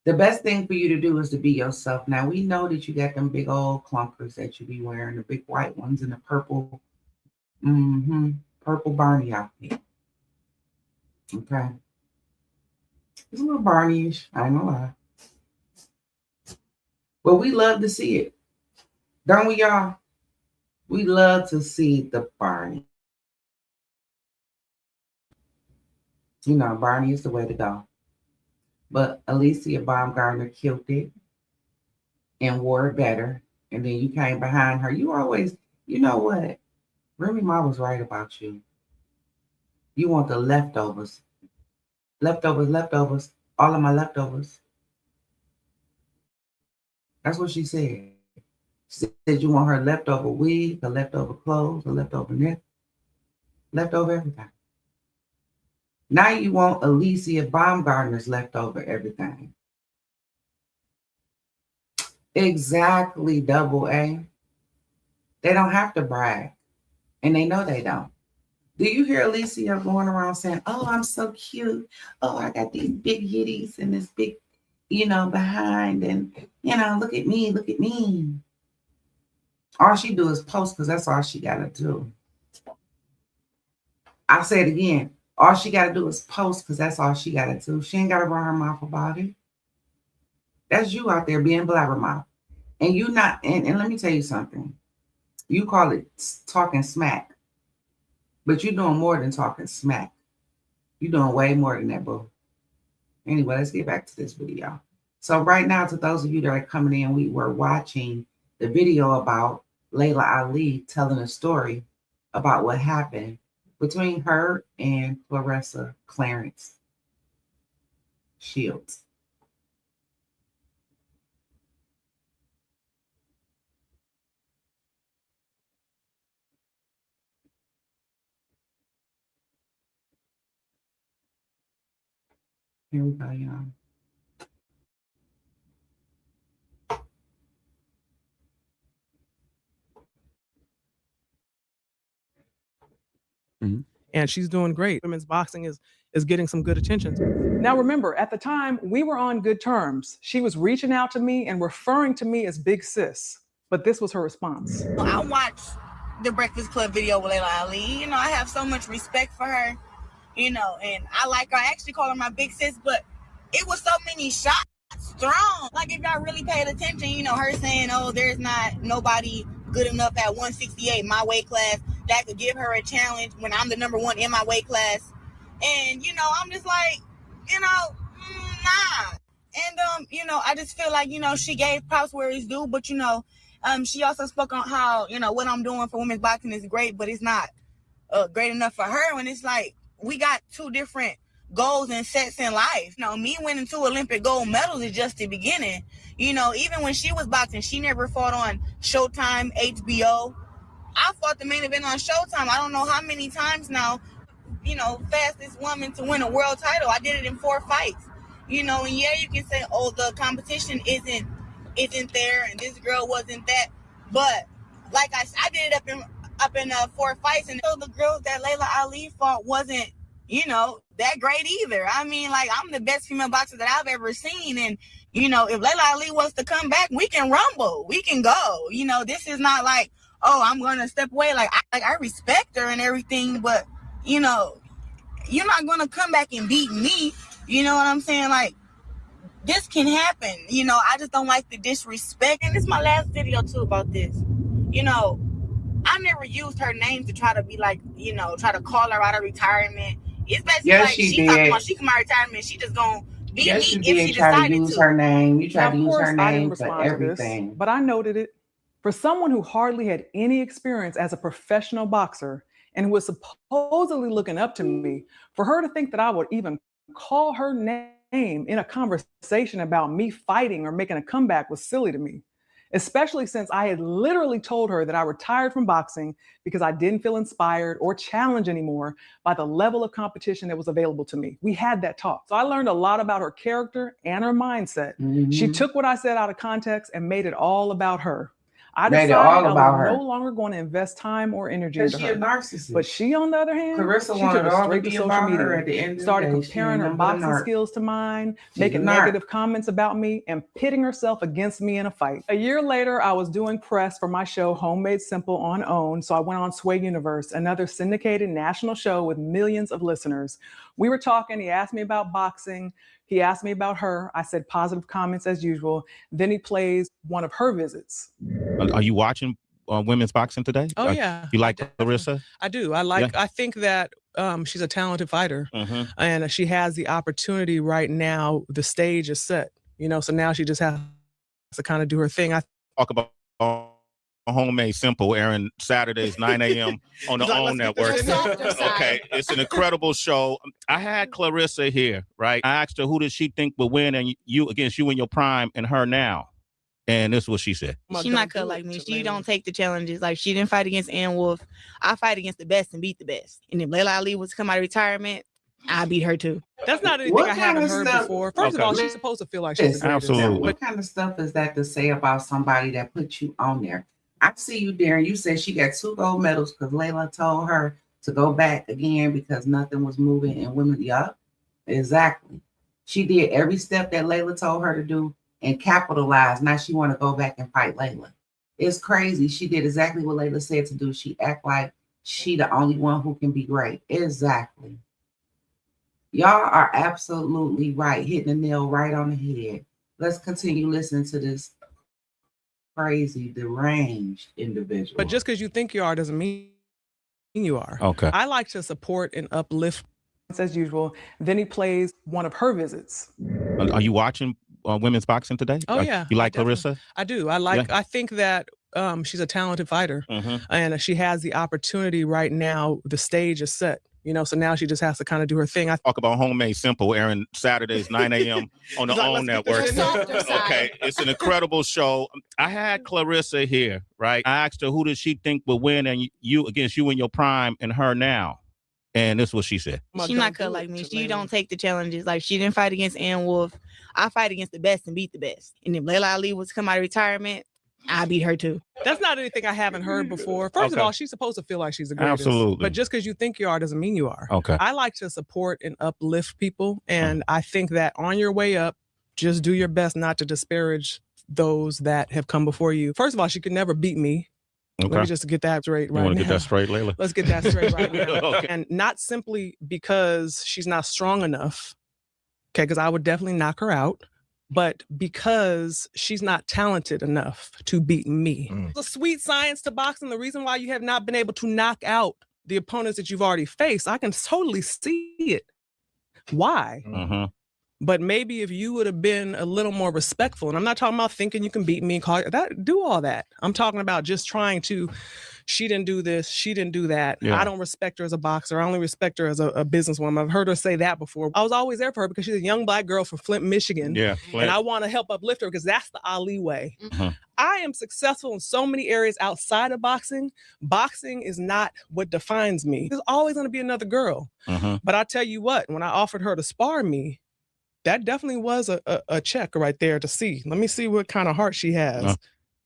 The best thing for you to do is to be yourself. Now, we know that you got them big old clunkers that you be wearing, the big white ones and the purple, purple Barney outfit. Okay. It's a little Barney-ish, I ain't gonna lie. But we love to see it. Don't we, y'all? We love to see the Barney. You know, Barney is the way to go. But Alicia Baumgartner killed it and wore it better. And then you came behind her. You always, you know what? Remy Ma was right about you. You want the leftovers. Leftovers. All of my leftovers. That's what she said. She said you want her leftover wig, her leftover clothes, her leftover neck, leftover everything. Now you want Alicia Baumgartner's leftover everything. Exactly, double A. They don't have to brag. And they know they don't. Do you hear Alicia going around saying, oh, I'm so cute. Oh, I got these big hitties and this big, behind. And, look at me, look at me. All she do is post because that's all she got to do. I'll say it again. All she got to do is post because that's all she got to do. She ain't got to run her mouth about it. That's you out there being blabbermouth. And you not, and let me tell you something. You call it talking smack. But you're doing more than talking smack. You're doing way more than that, boo. Anyway, let's get back to this video. So right now, to those of you that are coming in, we were watching the video about Layla Ali telling a story about what happened between her and Clarence Shields. Here we go, y'all. And she's doing great. Women's boxing is getting some good attention. Now remember, at the time, we were on good terms. She was reaching out to me and referring to me as Big Sis, but this was her response. I watch the Breakfast Club video with Layla Ali. You know, I have so much respect for her, you know, and I like her. I actually call her my big sis, but it was so many shots thrown. Like, if y'all really paid attention, you know, her saying, oh, there's not nobody good enough at 168, my weight class, that could give her a challenge when I'm the number one in my weight class. And, you know, I'm just like, you know, nah. And, you know, I just feel like, you know, she gave props where it's due, but, you know, she also spoke on how, you know, what I'm doing for women's boxing is great, but it's not great enough for her. And it's like, we got two different goals and sets in life. You know, me winning 2 Olympic gold medals is just the beginning. You know, even when she was boxing, she never fought on Showtime, HBO. I fought the main event on Showtime. I don't know how many times now. You know, fastest woman to win a world title. I did it in 4 fights. You know, and yeah, you can say, oh, the competition isn't there, and this girl wasn't that. But like I did it up in 4 fights, and the girl that Layla Ali fought wasn't, you know, that great either. I mean, like, I'm the best female boxer that I've ever seen, and you know, if Layla Ali wants to come back, we can rumble, we can go. You know, this is not like, oh, I'm gonna step away. Like I respect her and everything, but you know, you're not gonna come back and beat me. You know what I'm saying? Like, this can happen. You know, I just don't like the disrespect. And this is my last video too about this. You know, I never used her name to try to be like, you know, try to call her out of retirement. It's basically like she talking about she come out of retirement, she just gonna beat me if she decided to. Try to use her name. You try to use her I didn't name respond for everything. to this, but I noted it. For someone who hardly had any experience as a professional boxer and who was supposedly looking up to me, for her to think that I would even call her name in a conversation about me fighting or making a comeback was silly to me, especially since I had literally told her that I retired from boxing because I didn't feel inspired or challenged anymore by the level of competition that was available to me. We had that talk. So I learned a lot about her character and her mindset. Mm-hmm. She took what I said out of context and made it all about her. I decided I was no longer going to invest time or energy into her. She's a narcissist. But she, on the other hand, Claressa she took it straight to social media. At the end started comparing her boxing skills to mine, making negative comments about me, and pitting herself against me in a fight. A year later, I was doing press for my show, Homemade Simple, on OWN. So I went on Sway Universe, another syndicated national show with millions of listeners. We were talking. He asked me about boxing. He asked me about her. I said positive comments as usual. Then he plays one of her visits. Are you watching women's boxing today? Oh, yeah. You like Claressa? I do. I think that she's a talented fighter, and she has the opportunity right now. The stage is set, you know, so now she just has to kind of do her thing. I talk about Homemade Simple, airing Saturdays, 9 a.m. on the OWN network. Okay, it's an incredible show. I had Claressa here, right? I asked her who does she think would win and you against you in your prime and her now. And this is what she said. She's not cut like me. She don't take the challenges. Like, she didn't fight against Ann Wolf. I fight against the best and beat the best. And if Layla Ali was to come out of retirement, I beat her too. That's not anything I haven't heard before. First of all, she's supposed to feel like she's absolutely. What kind of stuff is that to say about somebody that put you on there? I see you, Darren. You said she got 2 gold medals because Layla told her to go back again because nothing was moving in women. Yup, exactly. She did every step that Layla told her to do and capitalized. Now she want to go back and fight Layla. It's crazy. She did exactly what Layla said to do. She act like she the only one who can be great. Exactly. Y'all are absolutely right. Hitting the nail right on the head. Let's continue listening to this crazy, deranged individual. But just because you think you are doesn't mean you are. Okay. I like to support and uplift as usual. Then he plays one of her visits. Are you watching women's boxing today? Oh, yeah. You like Claressa? I do. I think that she's a talented fighter, and she has the opportunity right now. The stage is set, you know, so now she just has to kind of do her thing. I talk about Homemade Simple, airing Saturdays, 9 a.m. on the OWN network. Okay, it's an incredible show. I had Claressa here, right? I asked her who does she think would win and you against you in your prime and her now. And this is what she said. She's not cut like me. She don't take the challenges. Like, she didn't fight against Ann Wolf. I fight against the best and beat the best. And if Layla Ali was to come out of retirement, I beat her too. That's not anything I haven't heard before. First of all, she's supposed to feel like she's the greatest. Absolutely. But just because you think you are doesn't mean you are. Okay. I like to support and uplift people. And I think that on your way up, just do your best not to disparage those that have come before you. First of all, she could never beat me. Let me just get that straight right now. You want to get that straight, Layla? Let's get that straight right now. Okay. And not simply because she's not strong enough, okay, because I would definitely knock her out, but because she's not talented enough to beat me. It's a sweet science to boxing. The reason why you have not been able to knock out the opponents that you've already faced, I can totally see it. Why? But maybe if you would have been a little more respectful, and I'm not talking about thinking you can beat me and call that, do all that. I'm talking about just trying to, she didn't do this, she didn't do that. Yeah. I don't respect her as a boxer. I only respect her as a businesswoman. I've heard her say that before. I was always there for her because she's a young Black girl from Flint, Michigan. Yeah, and I want to help uplift her because that's the Ali way. I am successful in so many areas outside of boxing. Boxing is not what defines me. There's always going to be another girl. But I tell you what, when I offered her to spar me, that definitely was a check right there to see. Let me see what kind of heart she has.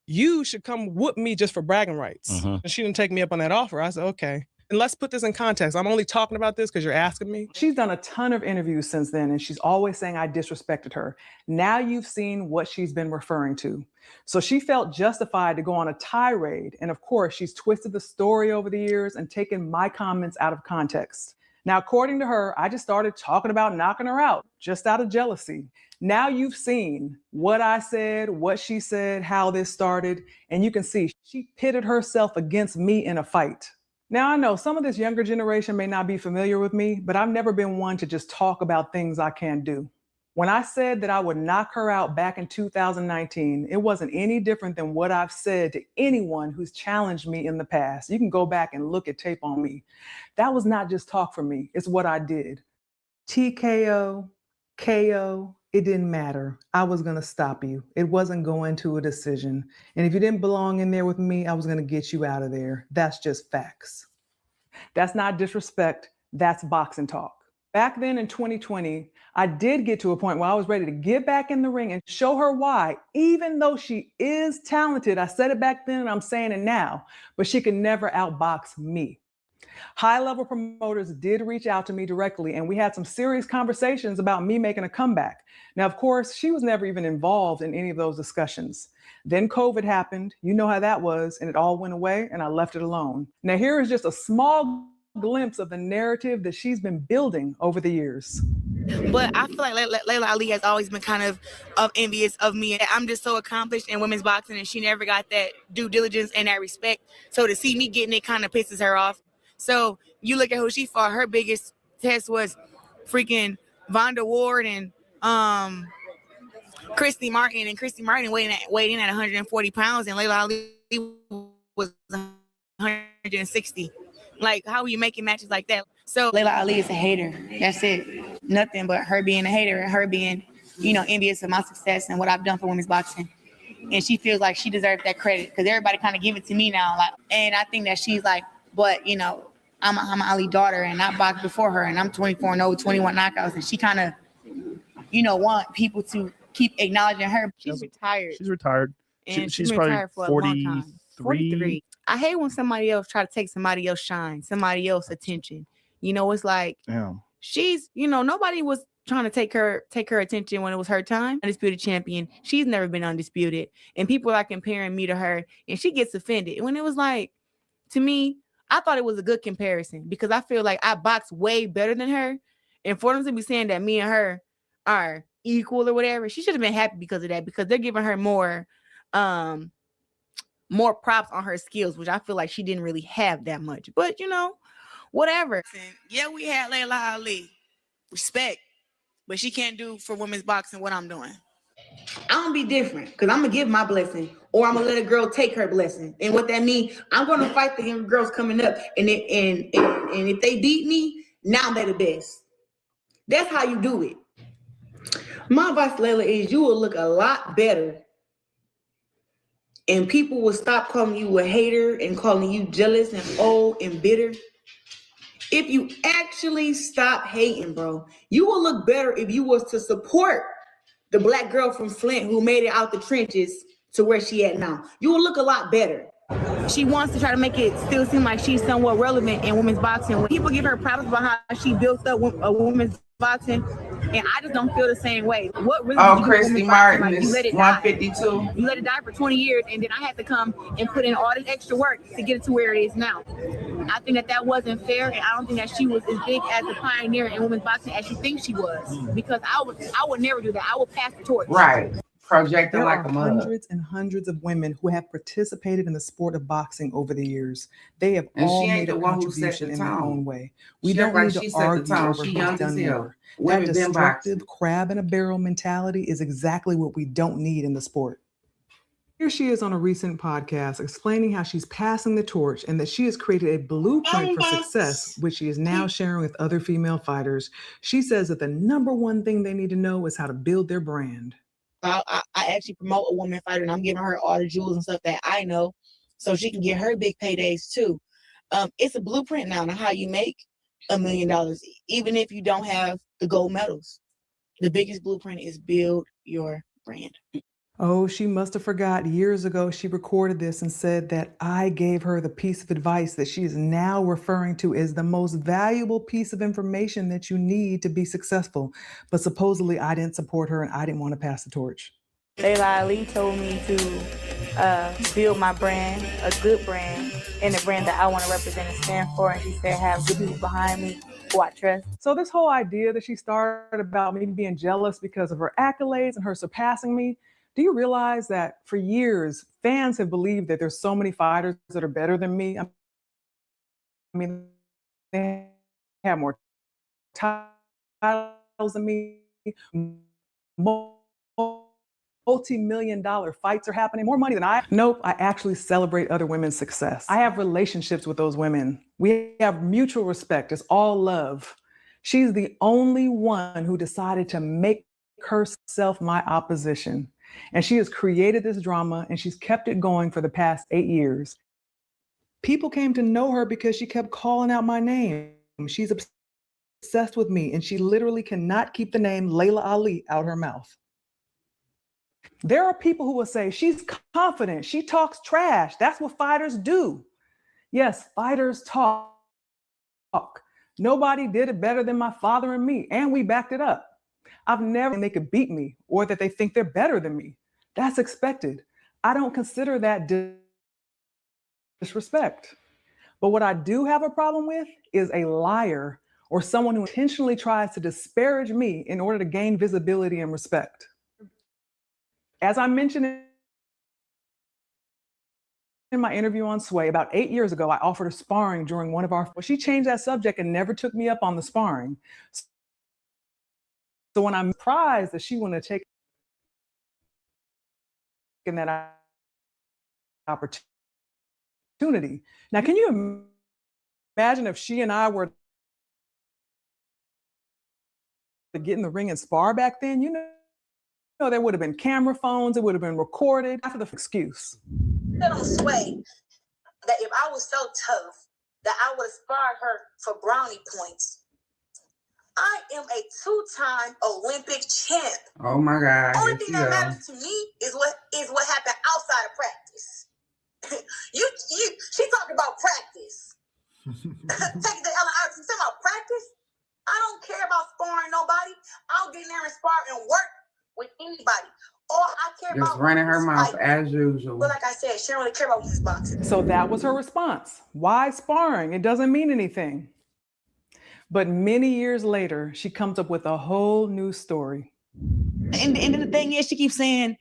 You should come whoop me just for bragging rights. And she didn't take me up on that offer. I said, okay. And let's put this in context. I'm only talking about this because you're asking me. She's done a ton of interviews since then, and she's always saying I disrespected her. Now you've seen what she's been referring to. So she felt justified to go on a tirade. And of course, she's twisted the story over the years and taken my comments out of context. Now, according to her, I just started talking about knocking her out just out of jealousy. Now you've seen what I said, what she said, how this started, and you can see she pitted herself against me in a fight. Now, I know some of this younger generation may not be familiar with me, but I've never been one to just talk about things I can't do. When I said that I would knock her out back in 2019, it wasn't any different than what I've said to anyone who's challenged me in the past. You can go back and look at tape on me. That was not just talk for me, it's what I did. TKO, KO, it didn't matter. I was gonna stop you. It wasn't going to a decision. And if you didn't belong in there with me, I was gonna get you out of there. That's just facts. That's not disrespect, that's boxing talk. Back then in 2020, I did get to a point where I was ready to get back in the ring and show her why, even though she is talented. I said it back then and I'm saying it now, but she can never outbox me. High-level promoters did reach out to me directly, and we had some serious conversations about me making a comeback. Now, of course, she was never even involved in any of those discussions. Then COVID happened. You know how that was, and it all went away, and I left it alone. Now, here is just a small glimpse of the narrative that she's been building over the years. But I feel like Layla Ali has always been kind of envious of me. I'm just so accomplished in women's boxing, and she never got that due diligence and that respect. So to see me getting it kind of pisses her off. So you look at who she fought. Her biggest test was freaking Vonda Ward and Christy Martin. And Christy Martin weighed in at 140 pounds, and Layla Ali was 160. Like, how are you making matches like that? So Layla Ali is a hater. That's it. Nothing but her being a hater and her being, envious of my success and what I've done for women's boxing. And she feels like she deserves that credit because everybody kind of give it to me now. And I think that she's like, but I'm an Ali daughter and I boxed before her and I'm 24-0, 21 knockouts. And she kind of, want people to keep acknowledging her. She's retired. She's retired. And she's been probably retired for 43. a long time. 43. I hate when somebody else try to take somebody else's shine, somebody else's attention. It's like she's, nobody was trying to take her attention when it was her time. Undisputed champion. She's never been undisputed. And people are comparing me to her and she gets offended. When it was like, to me, I thought it was a good comparison because I feel like I box way better than her. And for them to be saying that me and her are equal or whatever, she should have been happy because of that, because they're giving her more props on her skills, which I feel like she didn't really have that much. But, whatever. Yeah, we had Layla Ali. Respect. But she can't do for women's boxing what I'm doing. I'm going to be different because I'm going to give my blessing or I'm going to let a girl take her blessing. And what that means, I'm going to fight the young girls coming up. And if they beat me, now they're the best. That's how you do it. My advice, Layla, is you will look a lot better and people will stop calling you a hater and calling you jealous and old and bitter. If you actually stop hating, bro, you will look better if you was to support the Black girl from Flint who made it out the trenches to where she at now. You will look a lot better. She wants to try to make it still seem like she's somewhat relevant in women's boxing. When people give her props about how she built up a women's boxing, And I just don't feel the same way. What really Oh, did you do Christy women's Martin boxing? Like, you is let it 152. die. You let it die for 20 years, and then I had to come and put in all this extra work to get it to where it is now. I think that wasn't fair, and I don't think that she was as big as a pioneer in women's boxing as she thinks she was. Because I would never do that. I would pass the torch. Right. Projecting There like are a mug. hundreds and hundreds of women who have participated in the sport of boxing over the years. They have And all she ain't made a the one who set contribution the in their tone. own way. We She don't act like need she to set the argue tone. over She who's young as done hell. more. That Women been destructive boxing. crab in a barrel mentality is exactly what we don't need in the sport. Here she is on a recent podcast explaining how she's passing the torch and that she has created a blueprint for success, which she is now sharing with other female fighters. She says that the number one thing they need to know is how to build their brand. I actually promote a woman fighter, and I'm giving her all the jewels and stuff that I know so she can get her big paydays too. It's a blueprint now on how you make $1 million, even if you don't have the gold medals. The biggest blueprint is build your brand. Oh, she must have forgot years ago she recorded this and said that I gave her the piece of advice that she is now referring to as the most valuable piece of information that you need to be successful. But supposedly I didn't support her and I didn't want to pass the torch. Layla Ali told me to build my brand, a good brand, and a brand that I want to represent and stand for. And she said, have good people behind me who I trust. So this whole idea that she started about me being jealous because of her accolades and her surpassing me, do you realize that for years, fans have believed that there's so many fighters that are better than me? I mean, they have more titles than me, multi-million-dollar fights are happening, more money than I. Nope, I actually celebrate other women's success. I have relationships with those women. We have mutual respect. It's all love. She's the only one who decided to make herself my opposition. And she has created this drama and she's kept it going for the past 8 years. People came to know her because she kept calling out my name. She's obsessed with me and she literally cannot keep the name Layla Ali out her mouth. There are people who will say, she's confident, she talks trash. That's what fighters do. Yes, fighters talk. Nobody did it better than my father and me, and we backed it up. I've never seen they could beat me or that they think they're better than me. That's expected. I don't consider that disrespect. But what I do have a problem with is a liar or someone who intentionally tries to disparage me in order to gain visibility and respect. As I mentioned in my interview on Sway, about 8 years ago, I offered her sparring during one of our, well, she changed that subject and never took me up on the sparring. So when I'm surprised that she wanted to take that opportunity. Now, can you imagine if she and I were to get in the ring and spar back then? You know, there would have been camera phones, it would have been recorded. After the excuse. I don't sway that if I was so tough that I would have sparred her for brownie points. I am a 2-time Olympic champ. Oh my God. Only thing that matters to me is what happened outside of practice. She talking about practice. Take the Ellen Iverson, talking about practice. I don't care about sparring nobody. I'll get in there and spar and work with anybody. All I care just about running her mouth fighting. as usual. But like I said, she don't really care about women's boxing. So that was her response. Why sparring? It doesn't mean anything. But many years later, she comes up with a whole new story. And the thing is, she keeps saying,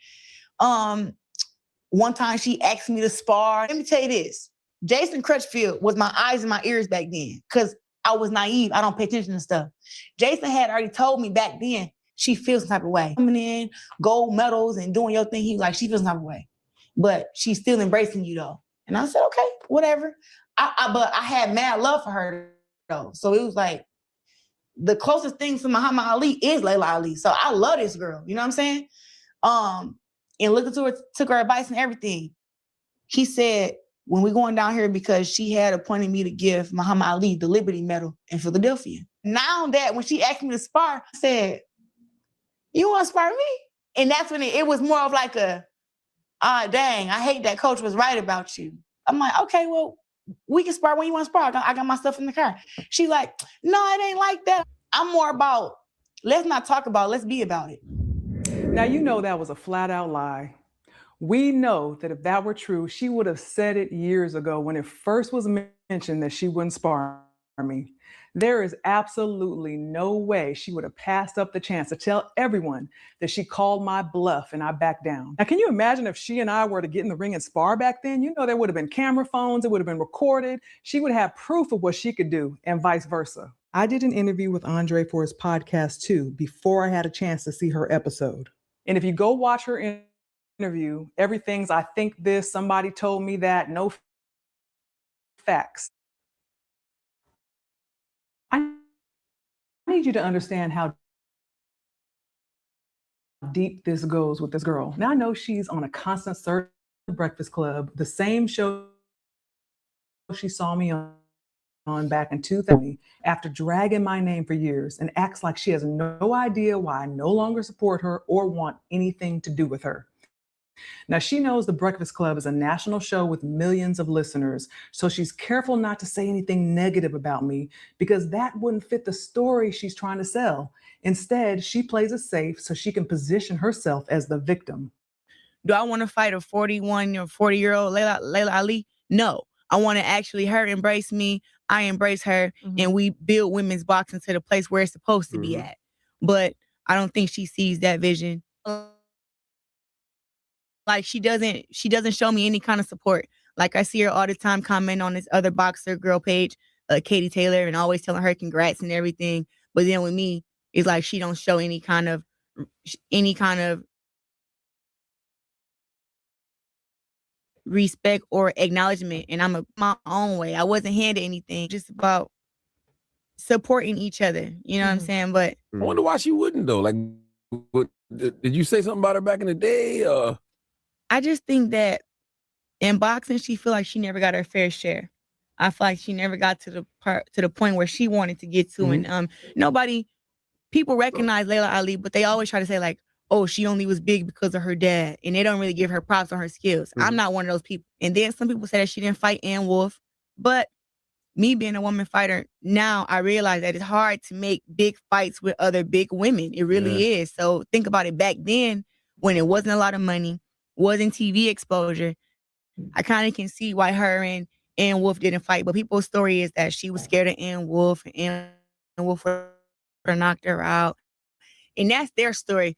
one time she asked me to spar. Let me tell you this. Jason Crutchfield was my eyes and my ears back then because I was naive. I don't pay attention to stuff. Jason had already told me back then she feels some type of way. Coming in, gold medals and doing your thing, he was like, she feels some type of way. But she's still embracing you though. And I said, okay, whatever. But I had mad love for her though. So it was like, the closest thing to Muhammad Ali is Layla Ali. So I love this girl. You know what I'm saying? And looking to her, took her advice and everything. He said, when we're going down here, because she had appointed me to give Muhammad Ali the Liberty Medal in Philadelphia. Now that when she asked me to spar, I said, you want to spar me? And that's when it was more of like a, dang, I hate that coach was right about you. I'm like, okay, well, we can spar when you want to spar. I got my stuff in the car. She's like, no, it ain't like that. I'm more about Let's not talk about it. Let's be about it. Now, you know that was a flat out lie. We know that if that were true, she would have said it years ago when it first was mentioned that she wouldn't spar me. There is absolutely no way she would have passed up the chance to tell everyone that she called my bluff and I backed down. Now, can you imagine if she and I were to get in the ring and spar back then? You know, there would have been camera phones, it would have been recorded. She would have proof of what she could do and vice versa. I did an interview with Andre for his podcast too, before I had a chance to see her episode. And if you go watch her interview, everything's I think this, somebody told me that, no facts. I need you to understand how deep this goes with this girl. Now I know she's on a constant search for Breakfast Club, the same show she saw me on back in 2000 after dragging my name for years, and acts like she has no idea why I no longer support her or want anything to do with her. Now, she knows the Breakfast Club is a national show with millions of listeners, so she's careful not to say anything negative about me because that wouldn't fit the story she's trying to sell. Instead, she plays it safe so she can position herself as the victim. Do I want to fight a 41 or 40-year-old Layla Ali? No. I want to actually her embrace me. I embrace her, and we build women's boxing to the place where it's supposed to be at. But I don't think she sees that vision. Like she doesn't show me any kind of support. Like I see her all the time comment on this other boxer girl page, Katie Taylor, and always telling her congrats and everything. But then with me, it's like she don't show any kind of respect or acknowledgement. And I'm my own way. I wasn't handed anything. Just about supporting each other. You know what I'm saying? But I wonder why she wouldn't though. Like, did you say something about her back in the day? I just think that in boxing, she feel like she never got her fair share. I feel like she never got to the point where she wanted to get to. And people recognize Layla Ali, but they always try to say like, oh, she only was big because of her dad. And they don't really give her props on her skills. I'm not one of those people. And then some people say that she didn't fight Ann Wolf. But me being a woman fighter, now I realize that it's hard to make big fights with other big women. It really is. So think about it. Back then, when it wasn't a lot of money, wasn't TV exposure, I kind of can see why her and Ann Wolf didn't fight. But people's story is that she was scared of Ann Wolf, and Ann Wolf knocked her out. And that's their story.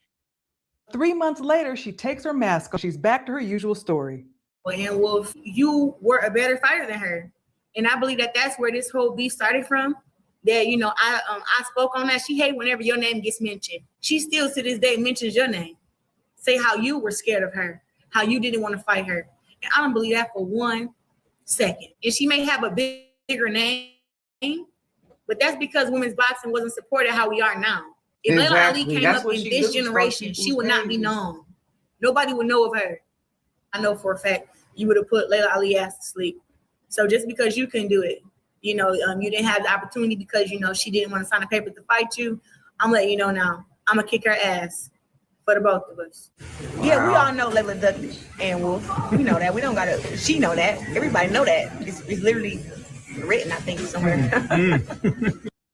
3 months later, she takes her mask off. She's back to her usual story. Well, Ann Wolf, you were a better fighter than her. And I believe that that's where this whole beef started from. That, you know, I spoke on that. She hates whenever your name gets mentioned. She still to this day mentions your name. Say how you were scared of her, how you didn't want to fight her. And I don't believe that for 1 second. And she may have a bigger name, but that's because women's boxing wasn't supported how we are now. If Layla Ali came up in this generation, she would not be known. Nobody would know of her. I know for a fact you would have put Layla Ali ass to sleep. So just because you couldn't do it, you know, you didn't have the opportunity because, you know, she didn't want to sign a paper to fight you. I'm letting you know now. I'm going to kick her ass for the both of us. Wow. Yeah, we all know Layla Dudley and Wolf. We know that. We don't got to, she know that. Everybody know that. It's literally written, I think, somewhere.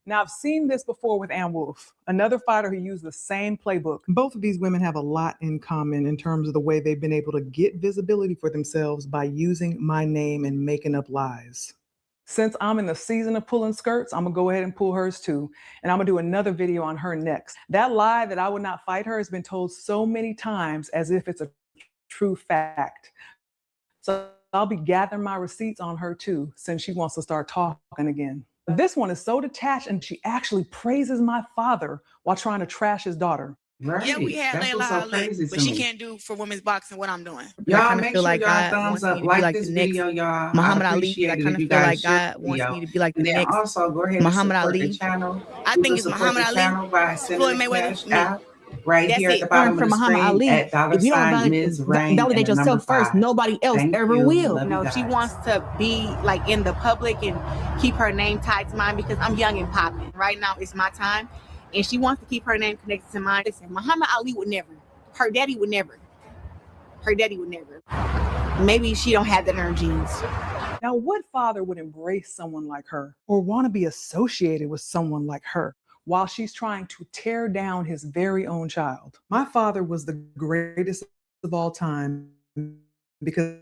Now, I've seen this before with Ann Wolf, another fighter who used the same playbook. Both of these women have a lot in common in terms of the way they've been able to get visibility for themselves by using my name and making up lies. Since I'm in the season of pulling skirts, I'm gonna go ahead and pull hers too. And I'm gonna do another video on her next. That lie that I would not fight her has been told so many times as if it's a true fact. So I'll be gathering my receipts on her too, since she wants to start talking again. This one is so detached, and she actually praises my father while trying to trash his daughter. Right. Yeah, we had Layla Ali, but she can't do for women's boxing what I'm doing. Y'all make sure y'all thumbs up, like this video, y'all. Muhammad Ali, I kind of feel like God wants me to be like the next. Also, go ahead and Muhammad support Ali. the channel. I think it's Muhammad Ali, Floyd Mayweather. Right that's here at the bottom of the screen Ali. at $, if you don't validate yourself first, nobody else ever will. You know, she wants to be like in the public and keep her name tied to mine because I'm young and popping. Right now, it's my time. And she wants to keep her name connected to mine. Listen, Muhammad Ali would never. Her daddy would never. Her daddy would never. Maybe she don't have that in her genes. Now, what father would embrace someone like her or want to be associated with someone like her? while she's trying to tear down his very own child. My father was the greatest of all time because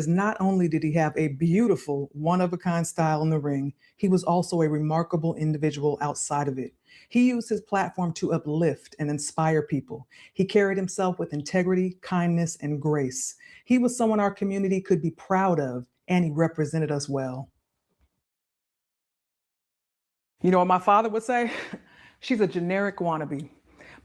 not only did he have a beautiful, one-of-a-kind style in the ring, he was also a remarkable individual outside of it. He used his platform to uplift and inspire people. He carried himself with integrity, kindness, and grace. He was someone our community could be proud of, and he represented us well. You know what my father would say? She's a generic wannabe.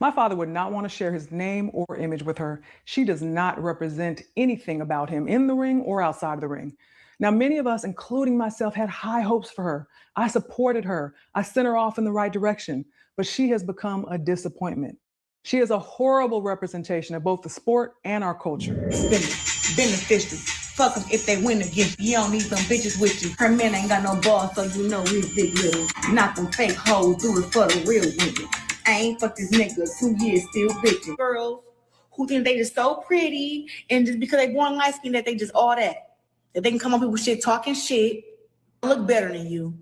My father would not want to share his name or image with her. She does not represent anything about him in the ring or outside of the ring. Now, many of us, including myself, had high hopes for her. I supported her. I sent her off in the right direction, but she has become a disappointment. She is a horrible representation of both the sport and our culture. Beneficial. Fuck them if they win against you. You don't need them bitches with you. Her man ain't got no balls, so you know he's big little. Not them fake hoes, do it for the real women. I ain't fuck this nigga 2 years still bitching. Girls who think they just so pretty and just because they born light skin that they just all that. That they can come on people's shit talking shit. I look better than you.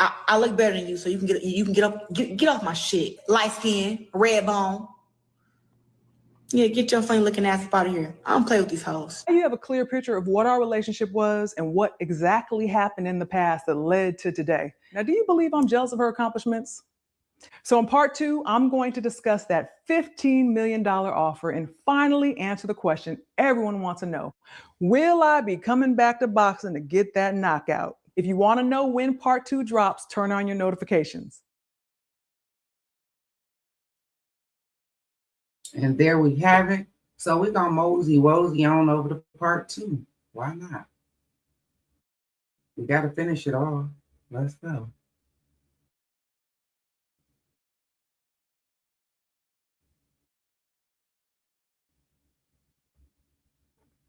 I look better than you, so you can get off my shit. Light skin, red bone. Yeah, get your funny looking ass up out of here. I don't play with these hoes. You have a clear picture of what our relationship was and what exactly happened in the past that led to today. Now, do you believe I'm jealous of her accomplishments? So in part 2, I'm going to discuss that $15 million offer and finally answer the question everyone wants to know. Will I be coming back to boxing to get that knockout? If you want to know when part 2 drops, turn on your notifications. And there we have it. So we're going to mosey on over to part 2. Why not? We got to finish it all. Let's go.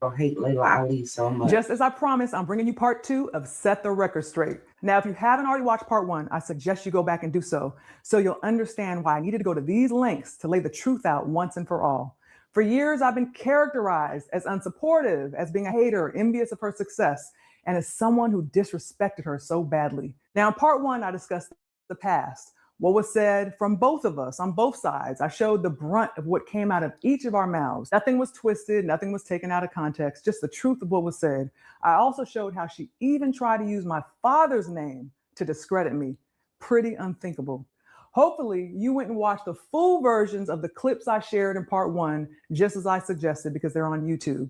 I hate Layla Ali so much. Just as I promised, I'm bringing you part 2 of Set the Record Straight. Now, if you haven't already watched part 1, I suggest you go back and do so you'll understand why I needed to go to these lengths to lay the truth out once and for all. For years, I've been characterized as unsupportive, as being a hater, envious of her success, and as someone who disrespected her so badly. Now, in part 1, I discussed the past, what was said from both of us on both sides. I showed the brunt of what came out of each of our mouths. Nothing was twisted, nothing was taken out of context, just the truth of what was said. I also showed how she even tried to use my father's name to discredit me. Pretty unthinkable. Hopefully, you went and watched the full versions of the clips I shared in part 1, just as I suggested, because they're on YouTube.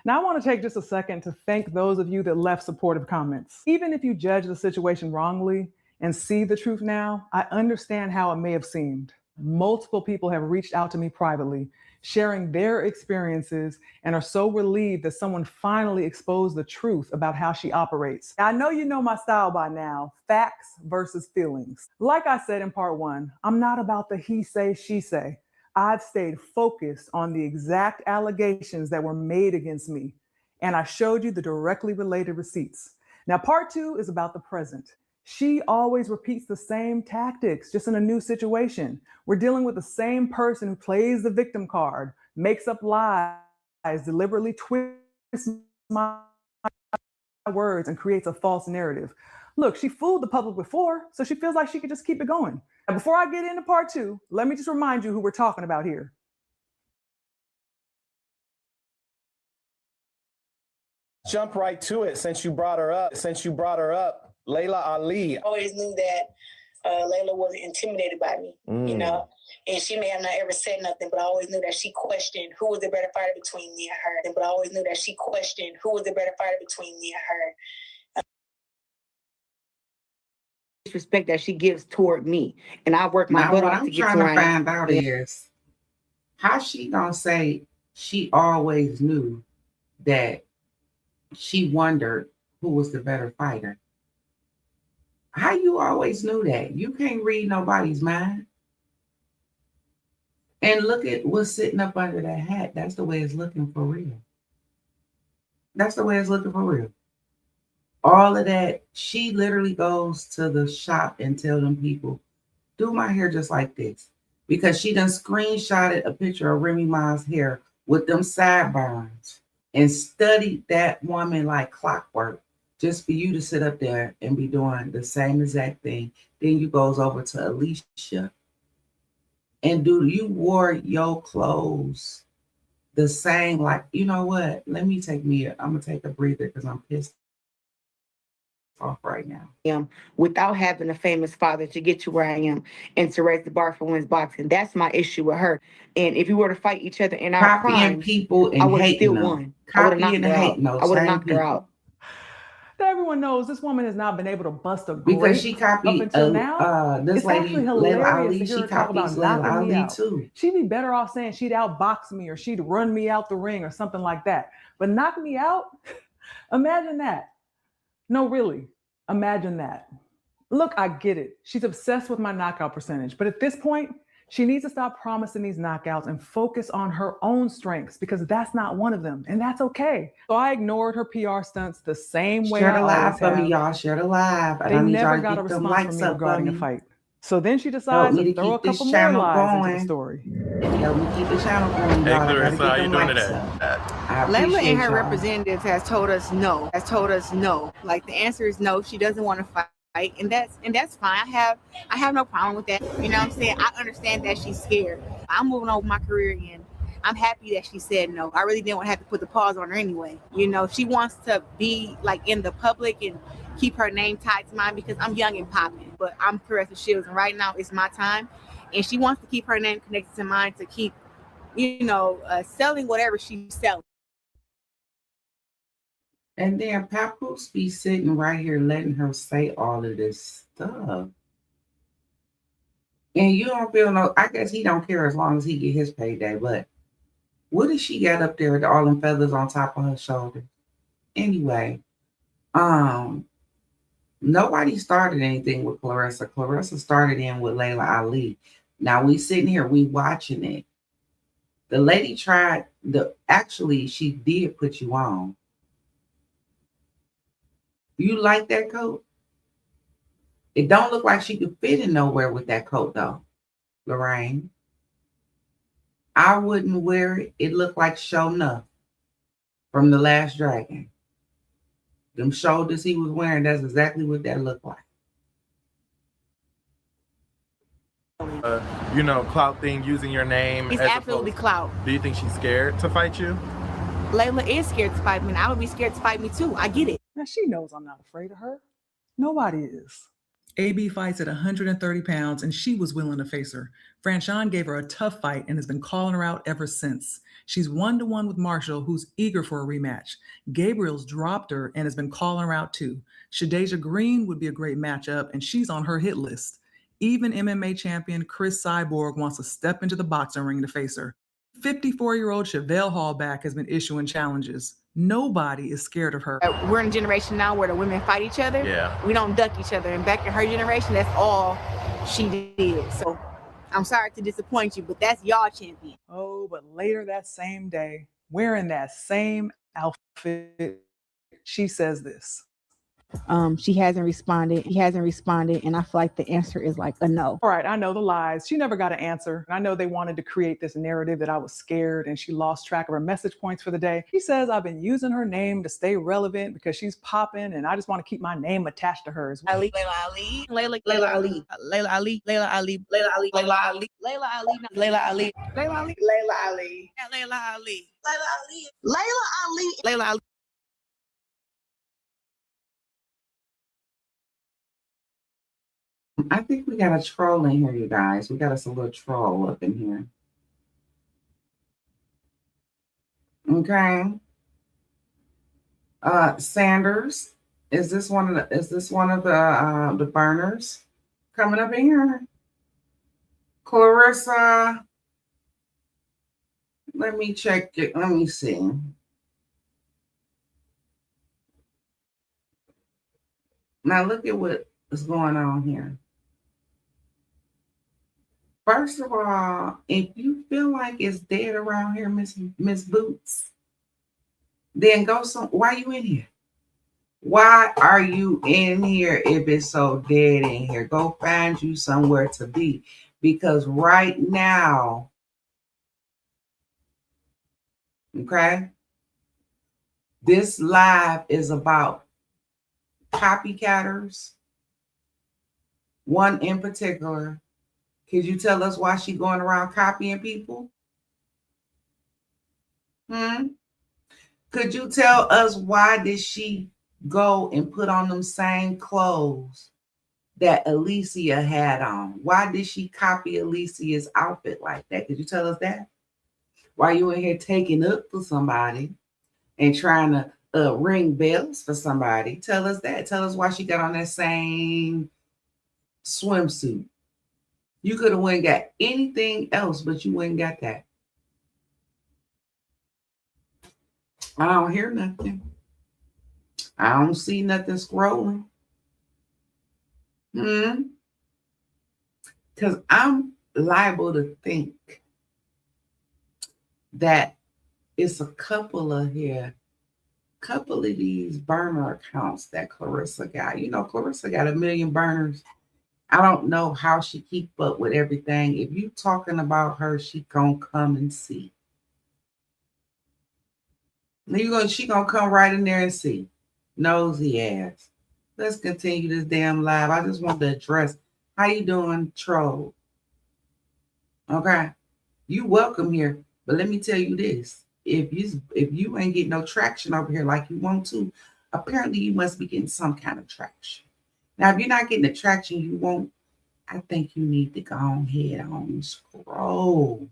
Now, I want to take just a second to thank those of you that left supportive comments. Even if you judge the situation wrongly and see the truth now, I understand how it may have seemed. Multiple people have reached out to me privately, sharing their experiences, and are so relieved that someone finally exposed the truth about how she operates. I know you know my style by now, facts versus feelings. Like I said in part 1, I'm not about the he say, she say. I've stayed focused on the exact allegations that were made against me, and I showed you the directly related receipts. Now, part 2 is about the present. She always repeats the same tactics, just in a new situation. We're dealing with the same person who plays the victim card, makes up lies, deliberately twists my words, and creates a false narrative. Look, she fooled the public before, so she feels like she could just keep it going. Now, before I get into part 2, let me just remind you who we're talking about here. Jump right to it since you brought her up. Layla Ali. I always knew that Layla wasn't intimidated by me, you know, and she may have not ever said nothing, but I always knew that she questioned who was the better fighter between me and her. But I always knew that she questioned who was the better fighter between me and her. Disrespect that she gives toward me, and I work my butt off to get to what I'm trying to find out is how she gonna say she always knew that she wondered who was the better fighter. How you always knew that? You can't read nobody's mind. And look at what's sitting up under that hat. That's the way it's looking for real. That's the way it's looking for real. All of that, she literally goes to the shop and tell them people, do my hair just like this. Because she done screenshotted a picture of Remy Ma's hair with them sideburns and studied that woman like clockwork just for you to sit up there and be doing the same exact thing Then you goes over to Alicia. And do you wore your clothes the same? Like, you know what? Let me I'm gonna take a breather because I'm pissed off right now. Without having a famous father to get to where I am and to raise the bar for women's boxing. That's my issue with her. And if we were to fight each other in our Copying prime, people and I would have hating still them. won. I would have knocked Copying her and out. hating those I would have same knocked her people. out. Everyone knows this woman has not been able to bust a Because grape she up copied until now. this It's lady, actually Layla hilarious Ali. to hear She her talk about copies Layla knocking me Ali out. too. She'd be better off saying she'd outbox me or she'd run me out the ring or something like that. But knock me out? Imagine that. No, really. Imagine that. Look, I get it. She's obsessed with my knockout percentage. But at this point, she needs to stop promising these knockouts and focus on her own strengths because that's not one of them. And that's okay. So I ignored her PR stunts the same way Share I the live always for have. me, y'all. Share the live. They never got a response from me regarding a fight. So then she decides to throw a couple more lies into the story. Help me keep the channel going, y'all. I gotta get them likes up. I Layla appreciate and her y'all. representatives has told us no. Like the answer is no. She doesn't want to fight. And that's fine. I have no problem with that. You know what I'm saying? I understand that she's scared. I'm moving on with my career and I'm happy that she said no. I really didn't want to have to put the pause on her anyway. You know, she wants to be like in the public and keep her name tied to mine because I'm young and popping. But I'm Claressa Shields and right now it's my time. And she wants to keep her name connected to mine to keep, selling whatever she's selling. And then Papoose be sitting right here letting her say all of this stuff. And you don't feel no, I guess he don't care as long as he get his payday, but what does she got up there with all them feathers on top of her shoulder? Anyway, nobody started anything with Claressa. Claressa started in with Layla Ali. Now we sitting here, we watching it. The lady actually, she did put you on. You like that coat? It don't look like she could fit in nowhere with that coat though, Lorraine. I wouldn't wear it. It looked like Show Enough from The Last Dragon. Them shoulders he was wearing, that's exactly what that looked like. Clout thing, using your name. It's absolutely clout. Do you think she's scared to fight you? Layla is scared to fight me, and I would be scared to fight me too. I get it. Now she knows I'm not afraid of her. Nobody is. AB fights at 130 pounds, and she was willing to face her. Franchon gave her a tough fight and has been calling her out ever since. She's 1-1 with Marshall, who's eager for a rematch. Gabriel's dropped her and has been calling her out too. Shadeja Green would be a great matchup, and she's on her hit list. Even MMA champion Chris Cyborg wants to step into the boxing ring to face her. 54-year-old Chevelle Hallback has been issuing challenges. Nobody is scared of her. We're in a generation now where the women fight each other. Yeah. We don't duck each other. And back in her generation, that's all she did. So I'm sorry to disappoint you, but that's y'all champion. Oh, but later that same day, wearing that same outfit, she says this. She hasn't responded. He hasn't responded. And I feel like the answer is like a no. All right, I know the lies. She never got an answer. I know they wanted to create this narrative that I was scared and she lost track of her message points for the day. She says I've been using her name to stay relevant because she's popping and I just want to keep my name attached to hers. Layla Ali, Layla Ali, Layla Ali, Layla Ali, Layla Ali, Layla Ali, Layla Ali, Layla Ali, Layla Ali, Layla Ali, Layla Ali, Layla Ali, Layla Ali, Layla Ali. I think we got a troll in here, you guys. We got us a little troll up in here. Okay. Sanders, is this one of the burners coming up in here? Claressa, let me check it. Let me see. Now look at what is going on here. First of all, if you feel like it's dead around here, Miss Boots, then go why are you in here? Why are you in here if it's so dead in here? Go find you somewhere to be. Because right now, okay, this live is about copycatters One in particular. Could you tell us why she going around copying people? Could you tell us why did she go and put on them same clothes that Alicia had on? Why did she copy Alicia's outfit like that? Could you tell us that? Why you in here taking up for somebody and trying to ring bells for somebody? Tell us that. Tell us why she got on that same swimsuit. You could have went and got anything else, but you went and got that. I don't hear nothing. I don't see nothing scrolling. Because I'm liable to think that it's a couple of these burner accounts that Claressa got. You know, Claressa got 1 million burners. I don't know how she keep up with everything. If you talking about her, she gonna come and see. She gonna come right in there and see. Nosy ass. Let's continue this damn live. I just want to address how you doing, troll. Okay, you welcome here, but let me tell you this: if you ain't getting no traction over here like you want to, apparently you must be getting some kind of traction. Now, if you're not getting the traction you want, I think you need to go ahead and scroll.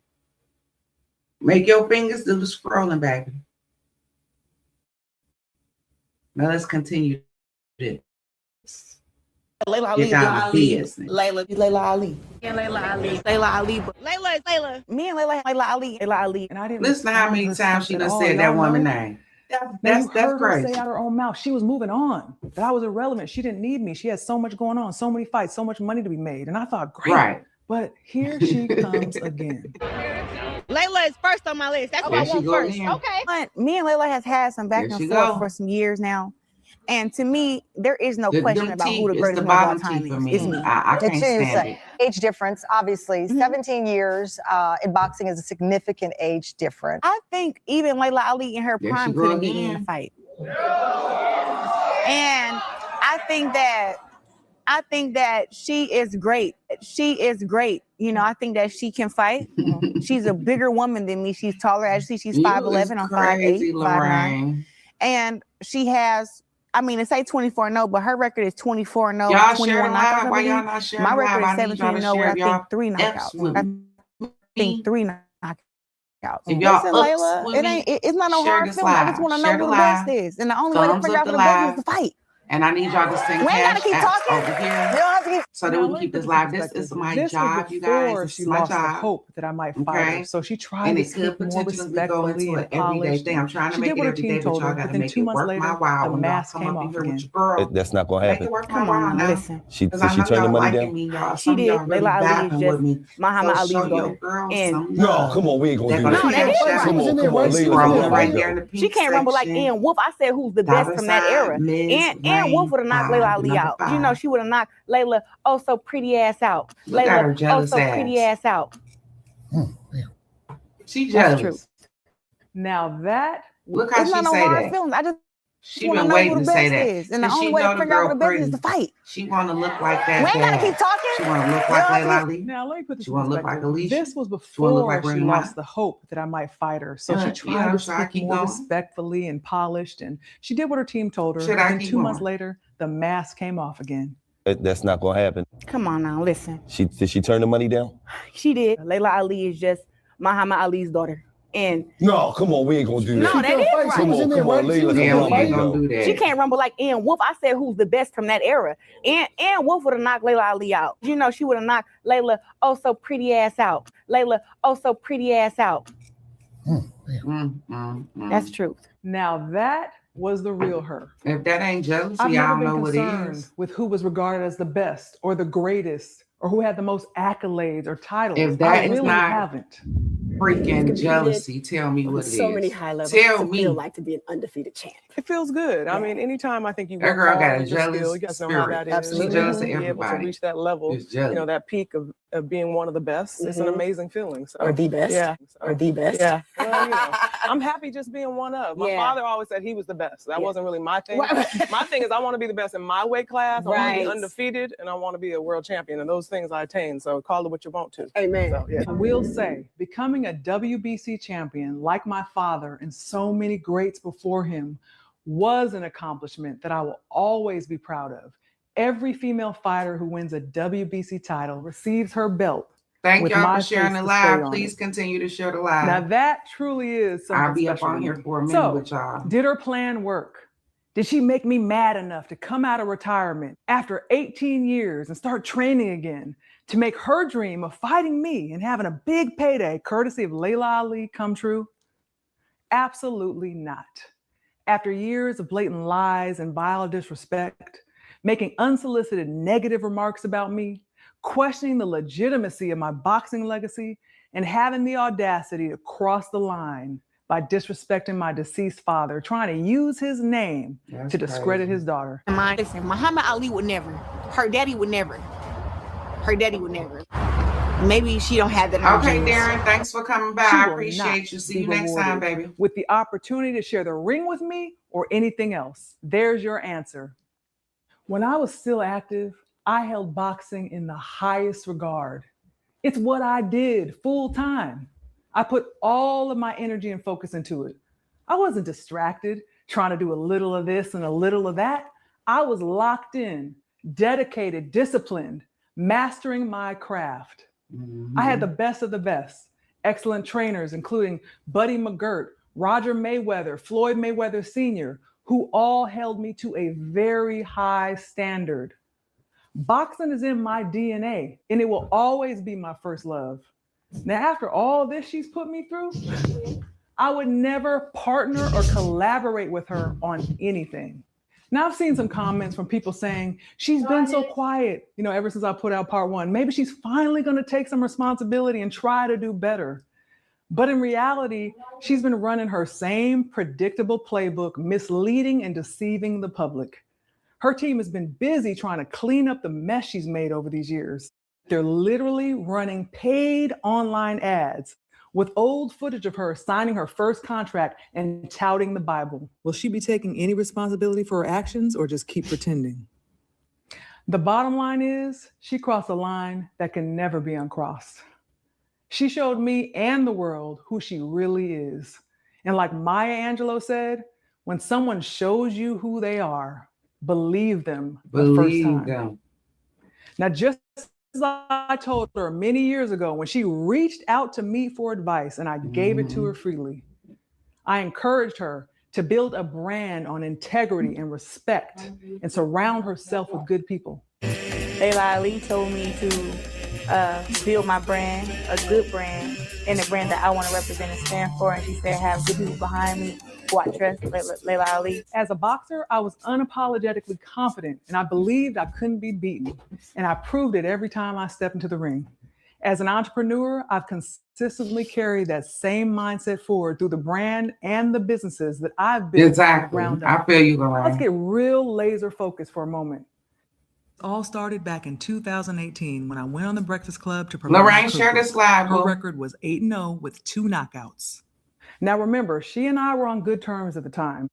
Make your fingers do the scrolling, baby. Now let's continue this. Layla Ali Get down to business. Layla Ali. And Layla Ali. Layla Ali. Layla is Layla. Me and Layla Ali. Layla Ali. And I didn't listen to how many times she done said that woman's name. That's That's crazy. Her say out her own mouth. She was moving on. That I was irrelevant. She didn't need me. She had so much going on, so many fights, so much money to be made. And I thought, great. Right. But here she comes again. Layla is first on my list. That's what I want first. Again. Okay. But me and Layla has had some back and forth for some years now. And to me, there is no question about who the greatest one of all time is. It's me. I can't stand it. Age difference, obviously. 17 years in boxing is a significant age difference. I think even Layla Ali in her prime couldn't beat me in a fight. And I think that she is great. She is great. You know, I think that she can fight. She's a bigger woman than me. She's taller. Actually, she's 5'11". I'm 5'8", 5'9". And she has, I mean, it's 24-0, but her record is 24-0, Y'all 21 knockouts. Why y'all not sharing? My record live? is 17-0 with, I think, 3 knockouts. I think 3 knockouts. If y'all Listen, Layla, it's not no hard feeling. I just want to know who the best is. And the only way to figure out who the best is to fight. And I need y'all to send cash apps over here You don't have to keep so that we can keep this live. This is my job, you guys. This is my lost job. the hope that I might fight her. So she tried And to it could speak more potentially go respectfully into an and everyday polished. thing. I'm trying to She make did it what her every team day, but told y'all her. got But to then make 2 it months work later, my while the when y'all mask come came up in off here with again. your girl. That's not gonna Make happen. it work my Come while on, now. listen. Did Because I she know turn the y'all money liking down? me, y'all. She Some of did. y'all really Layla Ali is vibing with just me. Muhammad So Ali's show your daughter. girl And some No, love. come on, we ain't gonna do They're that. gonna that is cash right. out. Come on, Scrolling Layla. right there in the pink She can't rumble like section. Ian Wolf. I said who's the best from that era. Ian Wolf would have knocked Layla Ali out. You know, she would have knocked Layla so pretty ass out. Look at her Layla jealous so pretty ass out. She That's jealous. true. Now that Look how It's she not no say hard that. feelings. I just She want to been know waiting who to the say best that. is. And the Cause only she way know to the figure out who girl the best pretty. is to fight. She want to look like that. We ain't gotta keep talking. She want to look We like don't have to Layla keep- Ali. Now, let me put this She in want to look like perspective. Alicia. This was She want to look before like she Ring lost Mike. the hope that I might fight her. So she Yeah, tried to should I speak keep more going? respectfully and polished, and she did what her team told her. Should But I then keep 2 months going? later, the mask came off again. That's not gonna happen. Come on now, listen. Did she turn the money down? She did. Layla Ali is just Muhammad Ali's daughter. And No, come on, we ain't gonna do that. no, that is right. Come on, Layla, Yeah, come we on, ain't gonna do that. She can't rumble like Ian Wolf. I said who's the best from that era. Ian Wolf would have knocked Layla Ali out. You know, she would have knocked Layla so pretty ass out. Layla so pretty ass out. That's truth. Now that was the real her. If that ain't jealousy, I've I never don't know been what concerned is. with who was regarded as the best or the greatest or who had the most accolades or titles. If that I is really not haven't. freaking jealousy, tell me what it is. So many high levels. Tell to me. feel like to be an undefeated champ. It feels good. I mean, anytime I think you That work girl got hard a with your skill, jealous you guys know spirit. how that is. Absolutely. She's jealous of Be able to everybody. reach that level, Just jealous. that peak of being one of the best. It's an amazing feeling. So, Or the best. Yeah. Or the best. Yeah. Well, I'm happy just being one of. My father always said he was the best. That wasn't really my thing. My thing is I want to be the best in my weight class. I want to be undefeated, and I want to be a world champion. And those things I attain. So call it what you want to. Amen. So, I will say, becoming a WBC champion, like my father and so many greats before him, was an accomplishment that I will always be proud of. Every female fighter who wins a WBC title receives her belt. Thank with y'all my for sharing face the to live. stay on Please it. continue to share the live. Now that truly is something I'll be up special on to here me. for a minute So, with y'all. did her plan work? Did she make me mad enough to come out of retirement after 18 years and start training again to make her dream of fighting me and having a big payday courtesy of Layla Ali come true? Absolutely not. After years of blatant lies and vile disrespect, making unsolicited negative remarks about me, questioning the legitimacy of my boxing legacy, and having the audacity to cross the line by disrespecting my deceased father, trying to use his name to discredit his daughter. Listen, Muhammad Ali would never. Her daddy would never. Her daddy would never. Maybe she don't have that. Okay, Darren, thanks for coming by. She I will appreciate not you. See be you next time, rewarded baby. with the opportunity to share the ring with me or anything else. There's your answer. When I was still active, I held boxing in the highest regard. It's what I did full time. I put all of my energy and focus into it. I wasn't distracted, trying to do a little of this and a little of that. I was locked in, dedicated, disciplined, mastering my craft. I had the best of the best. Excellent trainers, including Buddy McGirt, Roger Mayweather, Floyd Mayweather Sr., who all held me to a very high standard. Boxing is in my DNA, and it will always be my first love. Now, after all this she's put me through, I would never partner or collaborate with her on anything. Now, I've seen some comments from people saying, she's been so quiet, ever since I put out part 1. Maybe she's finally going to take some responsibility and try to do better. But in reality, she's been running her same predictable playbook, misleading and deceiving the public. Her team has been busy trying to clean up the mess she's made over these years. They're literally running paid online ads with old footage of her signing her first contract and touting the Bible. Will she be taking any responsibility for her actions or just keep pretending? The bottom line is she crossed a line that can never be uncrossed. She showed me and the world who she really is. And like Maya Angelou said, when someone shows you who they are, believe them the first time. Now, just as I told her many years ago when she reached out to me for advice and I gave it to her freely, I encouraged her to build a brand on integrity and respect and surround herself with good people. Layla Ali told me to build my brand, a good brand, and a brand that I want to represent and stand for. And she said, have good people behind me who I trust, Layla Ali. As a boxer, I was unapologetically confident and I believed I couldn't be beaten. And I proved it every time I stepped into the ring. As an entrepreneur, I've consistently carried that same mindset forward through the brand and the businesses that I've built from the ground up. I feel you, Lorraine. Let's get real laser focused for a moment. It all started back in 2018 when I went on the Breakfast Club to promote Lorraine, share this live. Her record was 8-0 with 2 knockouts. Now remember, she and I were on good terms at the time.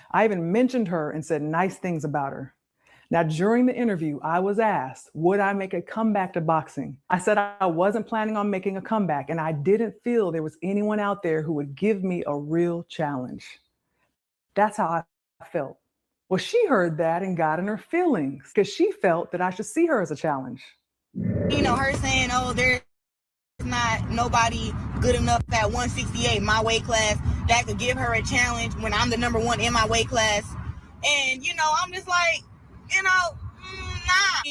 I even mentioned her and said nice things about her. Now, during the interview, I was asked, would I make a comeback to boxing? I said I wasn't planning on making a comeback, and I didn't feel there was anyone out there who would give me a real challenge. That's how I felt. Well, she heard that and got in her feelings because she felt that I should see her as a challenge. Her saying, oh, there's not nobody good enough at 168, my weight class, that could give her a challenge when I'm the number 1 in my weight class. And, I'm just like, nah.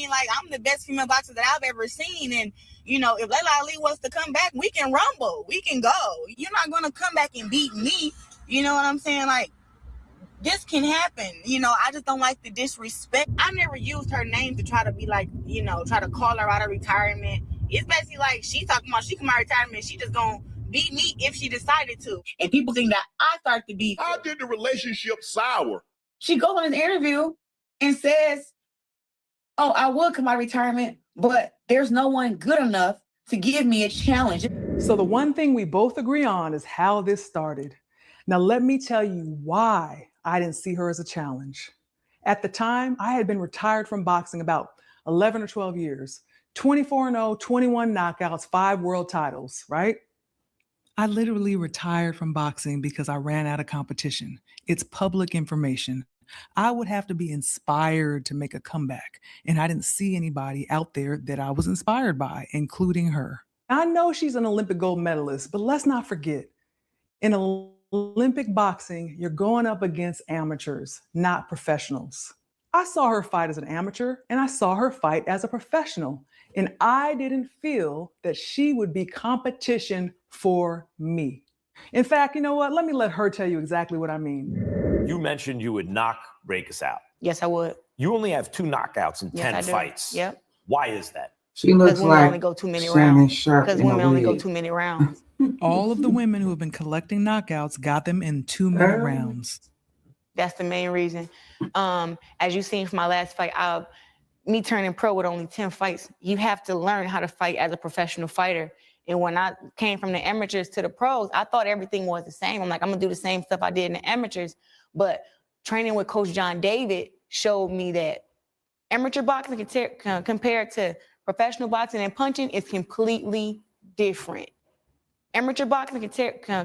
Like, I'm the best female boxer that I've ever seen. And, if Layla Ali wants to come back, we can rumble. We can go. You're not going to come back and beat me. You know what I'm saying? Like, this can happen. You know, I just don't like the disrespect. I never used her name to try to be like, you know, try to call her out of retirement. It's basically like she talking about she come out of retirement. She just gonna beat me if she decided to. And people think that I start to be. How did the relationship sour? She goes on an interview and says, oh, I would come out of retirement, but there's no one good enough to give me a challenge. So the one thing we both agree on is how this started. Now let me tell you why I didn't see her as a challenge. At the time, I had been retired from boxing about 11 or 12 years, 24-0, 21 knockouts, 5 world titles, right? I literally retired from boxing because I ran out of competition. It's public information. I would have to be inspired to make a comeback, and I didn't see anybody out there that I was inspired by, including her. I know she's an Olympic gold medalist, but let's not forget, in Olympic boxing, you're going up against amateurs, not professionals. I saw her fight as an amateur, and I saw her fight as a professional, and I didn't feel that she would be competition for me. In fact, you know what? Let her tell you exactly what I mean. You mentioned you would knock Rakus out. Yes, I would. You only have 2 knockouts in 10 I do. fights. Yep. Why is that? She looks women like only go too many Shannon rounds. Sharp Because in a women only go wig. too many rounds. All of the women who have been collecting knockouts got them in 2-minute rounds. That's the main reason. As you seen from my last fight, me turning pro with only 10 fights, you have to learn how to fight as a professional fighter. And when I came from the amateurs to the pros, I thought everything was the same. I'm like, I'm gonna do the same stuff I did in the amateurs. But training with Coach John David showed me that amateur boxing compared to professional boxing and punching is completely different. Amateur boxing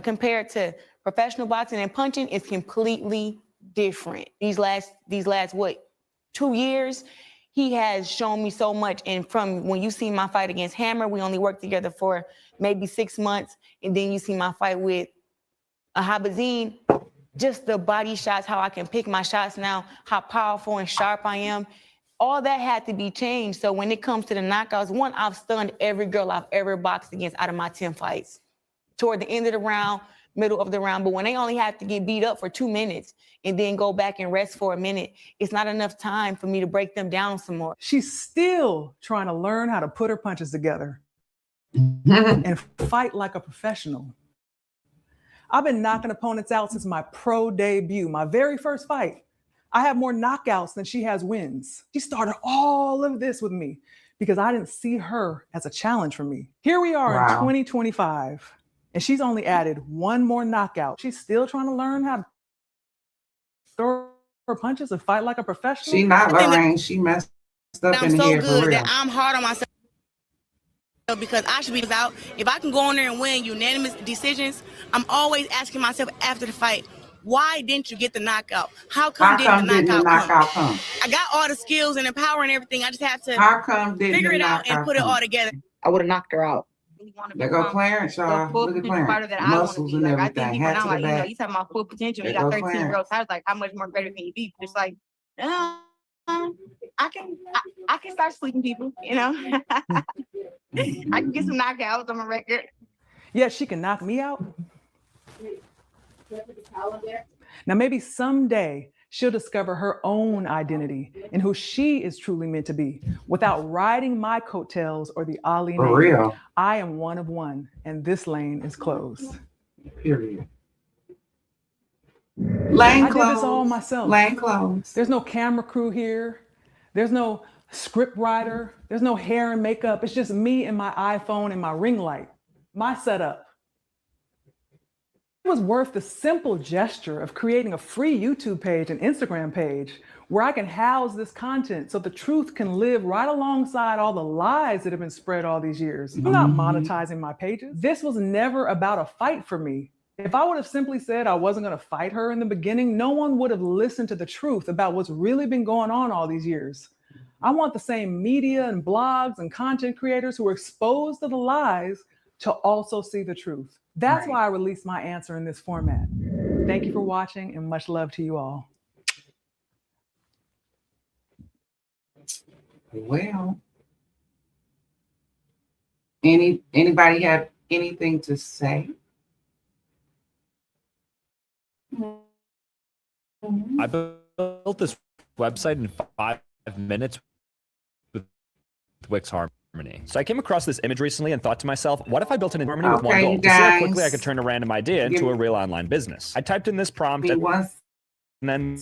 compared to professional boxing and punching is completely different. These last what, 2 years, he has shown me so much. And from when you see my fight against Hammer, we only worked together for maybe 6 months. And then you see my fight with Habazine, just the body shots, how I can pick my shots now, how powerful and sharp I am. All that had to be changed. So when it comes to the knockouts, one, I've stunned every girl I've ever boxed against out of my 10 fights. Toward the end of the round, middle of the round, but when they only have to get beat up for 2 minutes and then go back and rest for a minute, it's not enough time for me to break them down some more. She's still trying to learn how to put her punches together and fight like a professional. I've been knocking opponents out since my pro debut, my very first fight. I have more knockouts than she has wins. She started all of this with me because I didn't see her as a challenge for me. Here we are in 2025, and she's only added 1 more knockout. She's still trying to learn how to throw her punches and fight like a professional. She not Lorraine. She messed up in the head for real. That I'm hard on myself because I should be out. If I can go in there and win unanimous decisions, I'm always asking myself after the fight, why didn't you get the knockout? How come didn't the knockout come? I got all the skills and the power and everything. I just have to figure it out and put it all together. I would have knocked her out. There go Clarence, y'all. Look at Clarence. Muscles and everything. Hat to the back. You talking about full potential. You got 13 girls. I was like, how much more greater can you be? Just like, I can start sleeping people, you know. I can get some knockouts on my record. Yeah, she can knock me out. Now, maybe someday she'll discover her own identity and who she is truly meant to be without riding my coattails or the Ali name. For real. I am one of one, and this lane is closed. Period. Lane I closed. did this all myself. Lane closed. There's no camera crew here. There's no script writer. There's no hair and makeup. It's just me and my iPhone and my ring light, my setup. It was worth the simple gesture of creating a free YouTube page and Instagram page where I can house this content so the truth can live right alongside all the lies that have been spread all these years. I'm not monetizing my pages. This was never about a fight for me. If I would have simply said I wasn't going to fight her in the beginning, no one would have listened to the truth about what's really been going on all these years. I want the same media and blogs and content creators who are exposed to the lies to also see the truth. That's why I released my answer in this format. Thank you for watching and much love to you all. Well, anybody have anything to say? I built this website in 5 minutes with Wix Harmony. So I came across this image recently and thought to myself, what if I built an Harmony with one goal? To see how quickly I could turn a random idea into a real online business. I typed in this prompt and then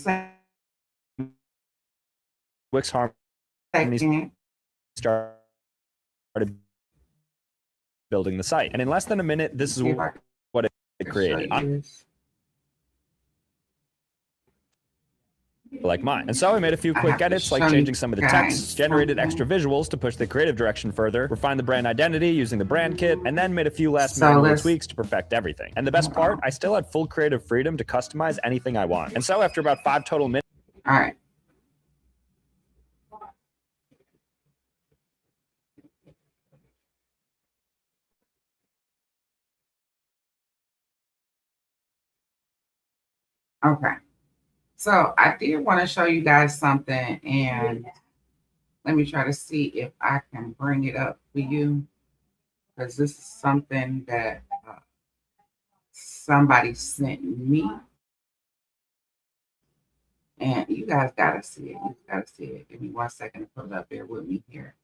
Wix Harmony started building the site. And in less than a minute, this is what it created. Like mine. And so I made a few quick edits, like changing some of the text, generated extra visuals to push the creative direction further, refined the brand identity using the brand kit, and then made a few last manual tweaks to perfect everything. And the best part, I still had full creative freedom to customize anything I want. And so after about 5 total minutes. All right. Okay. So I did want to show you guys something, and let me try to see if I can bring it up for you, because this is something that somebody sent me, and you guys gotta see it. You gotta see it. Give me 1 second to put it up there with me here.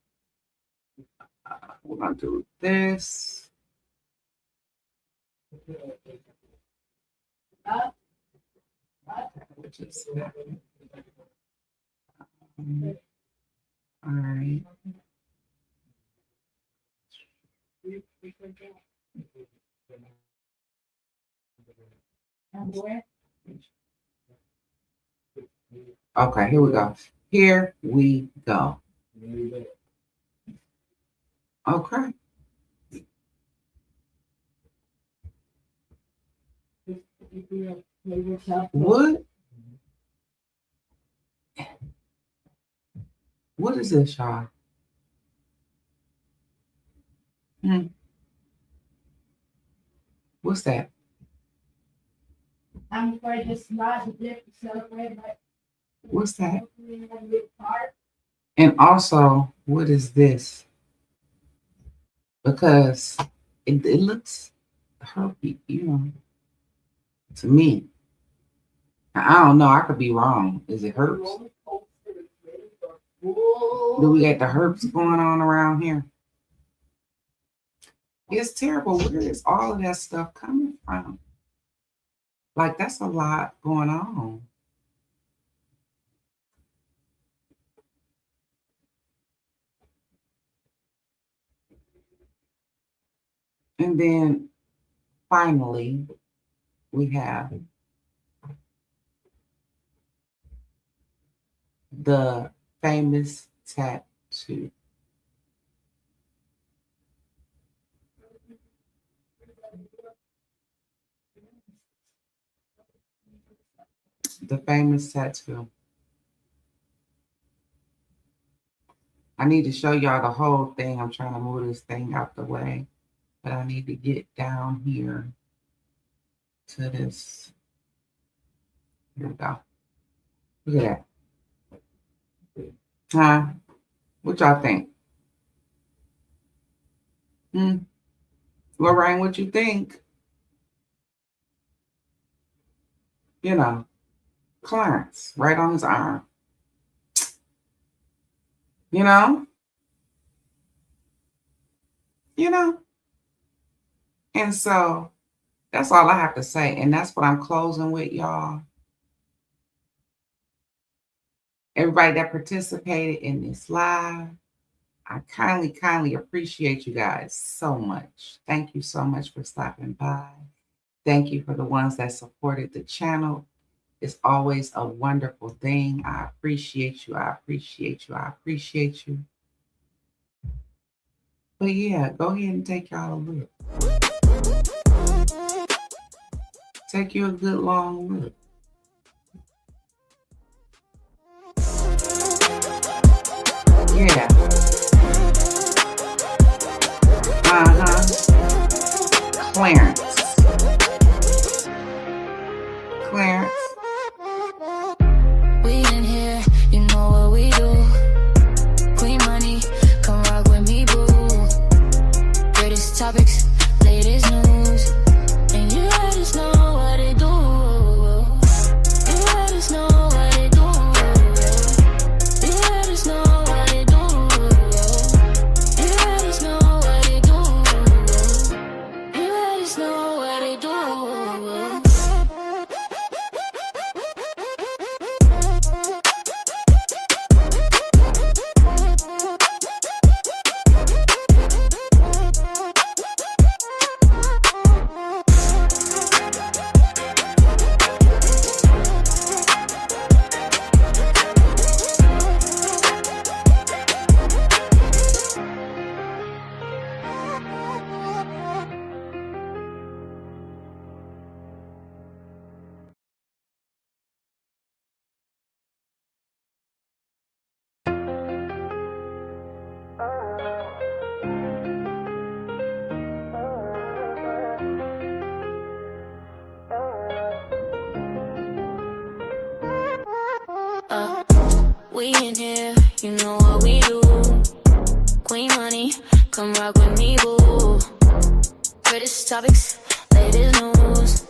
We're gonna do this. Which is all right. Okay, here we go. Here we go. Okay. What is this, y'all? What's that? I'm afraid it's not to celebrate. What's that? And also, what is this? Because it looks herpy, you know, to me. I don't know. I could be wrong. Is it herps? Do we got the herps going on around here? It's terrible. Where is all of that stuff coming from? Like, that's a lot going on. And then finally, we have the famous tattoo. The famous tattoo. I need to show y'all the whole thing. I'm trying to move this thing out the way, but I need to get down here to this. Here we go. Look at that. Huh? What y'all think? Lorraine, what you think? You know, Clarence, right on his arm. You know? You know? And so that's all I have to say. And that's what I'm closing with, y'all. Everybody that participated in this live, I kindly appreciate you guys so much. Thank you so much for stopping by. Thank you for the ones that supported the channel. It's always a wonderful thing. I appreciate you. I appreciate you. I appreciate you. But yeah, go ahead and take y'all a look. Take you a good long look. Yeah. Clarence. Clarence. We in here, you know what we do. Queen money, come rock with me, boo. Greatest topics, latest news. And you let us know what it do. You let us know. haters know what they do. We in here, you know what we do. Queen money, come rock with me, boo. British topics, latest news.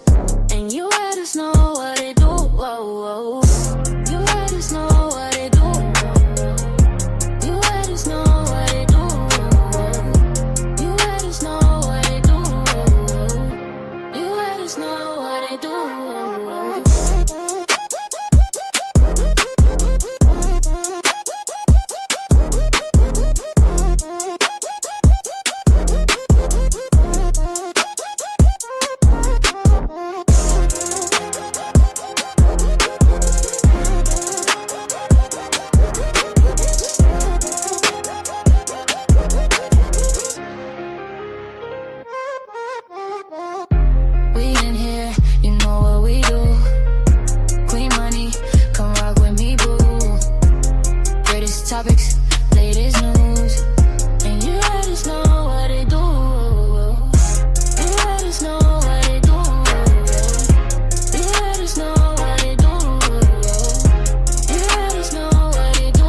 And you let us know what they do. Whoa, whoa. You let us know what they do. You let us know what they do. You let us know what they do. You let us know what they do. Topics, latest news, and you let us know what they do. You let us know what they do. You let us know what they do. You let us know what they do.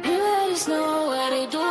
You let us know what they do.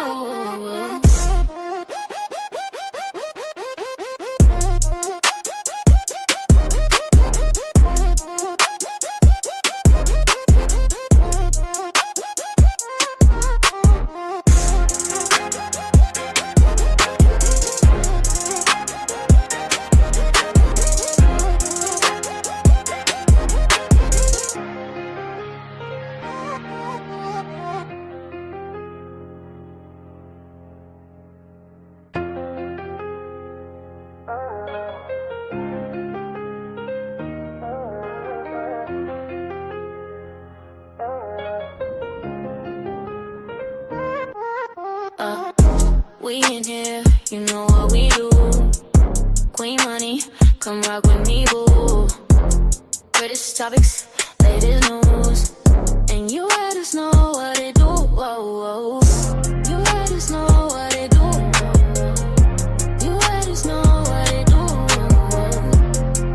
We in here, you know what we do. Queen money, come rock with me, boo. British topics, latest news. And you let us know what they do. Whoa, whoa. You let us know what they do. You let us know what they do.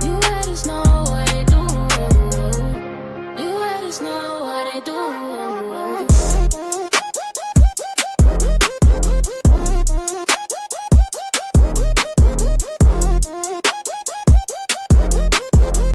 You let us know what they do. You let us know what they do.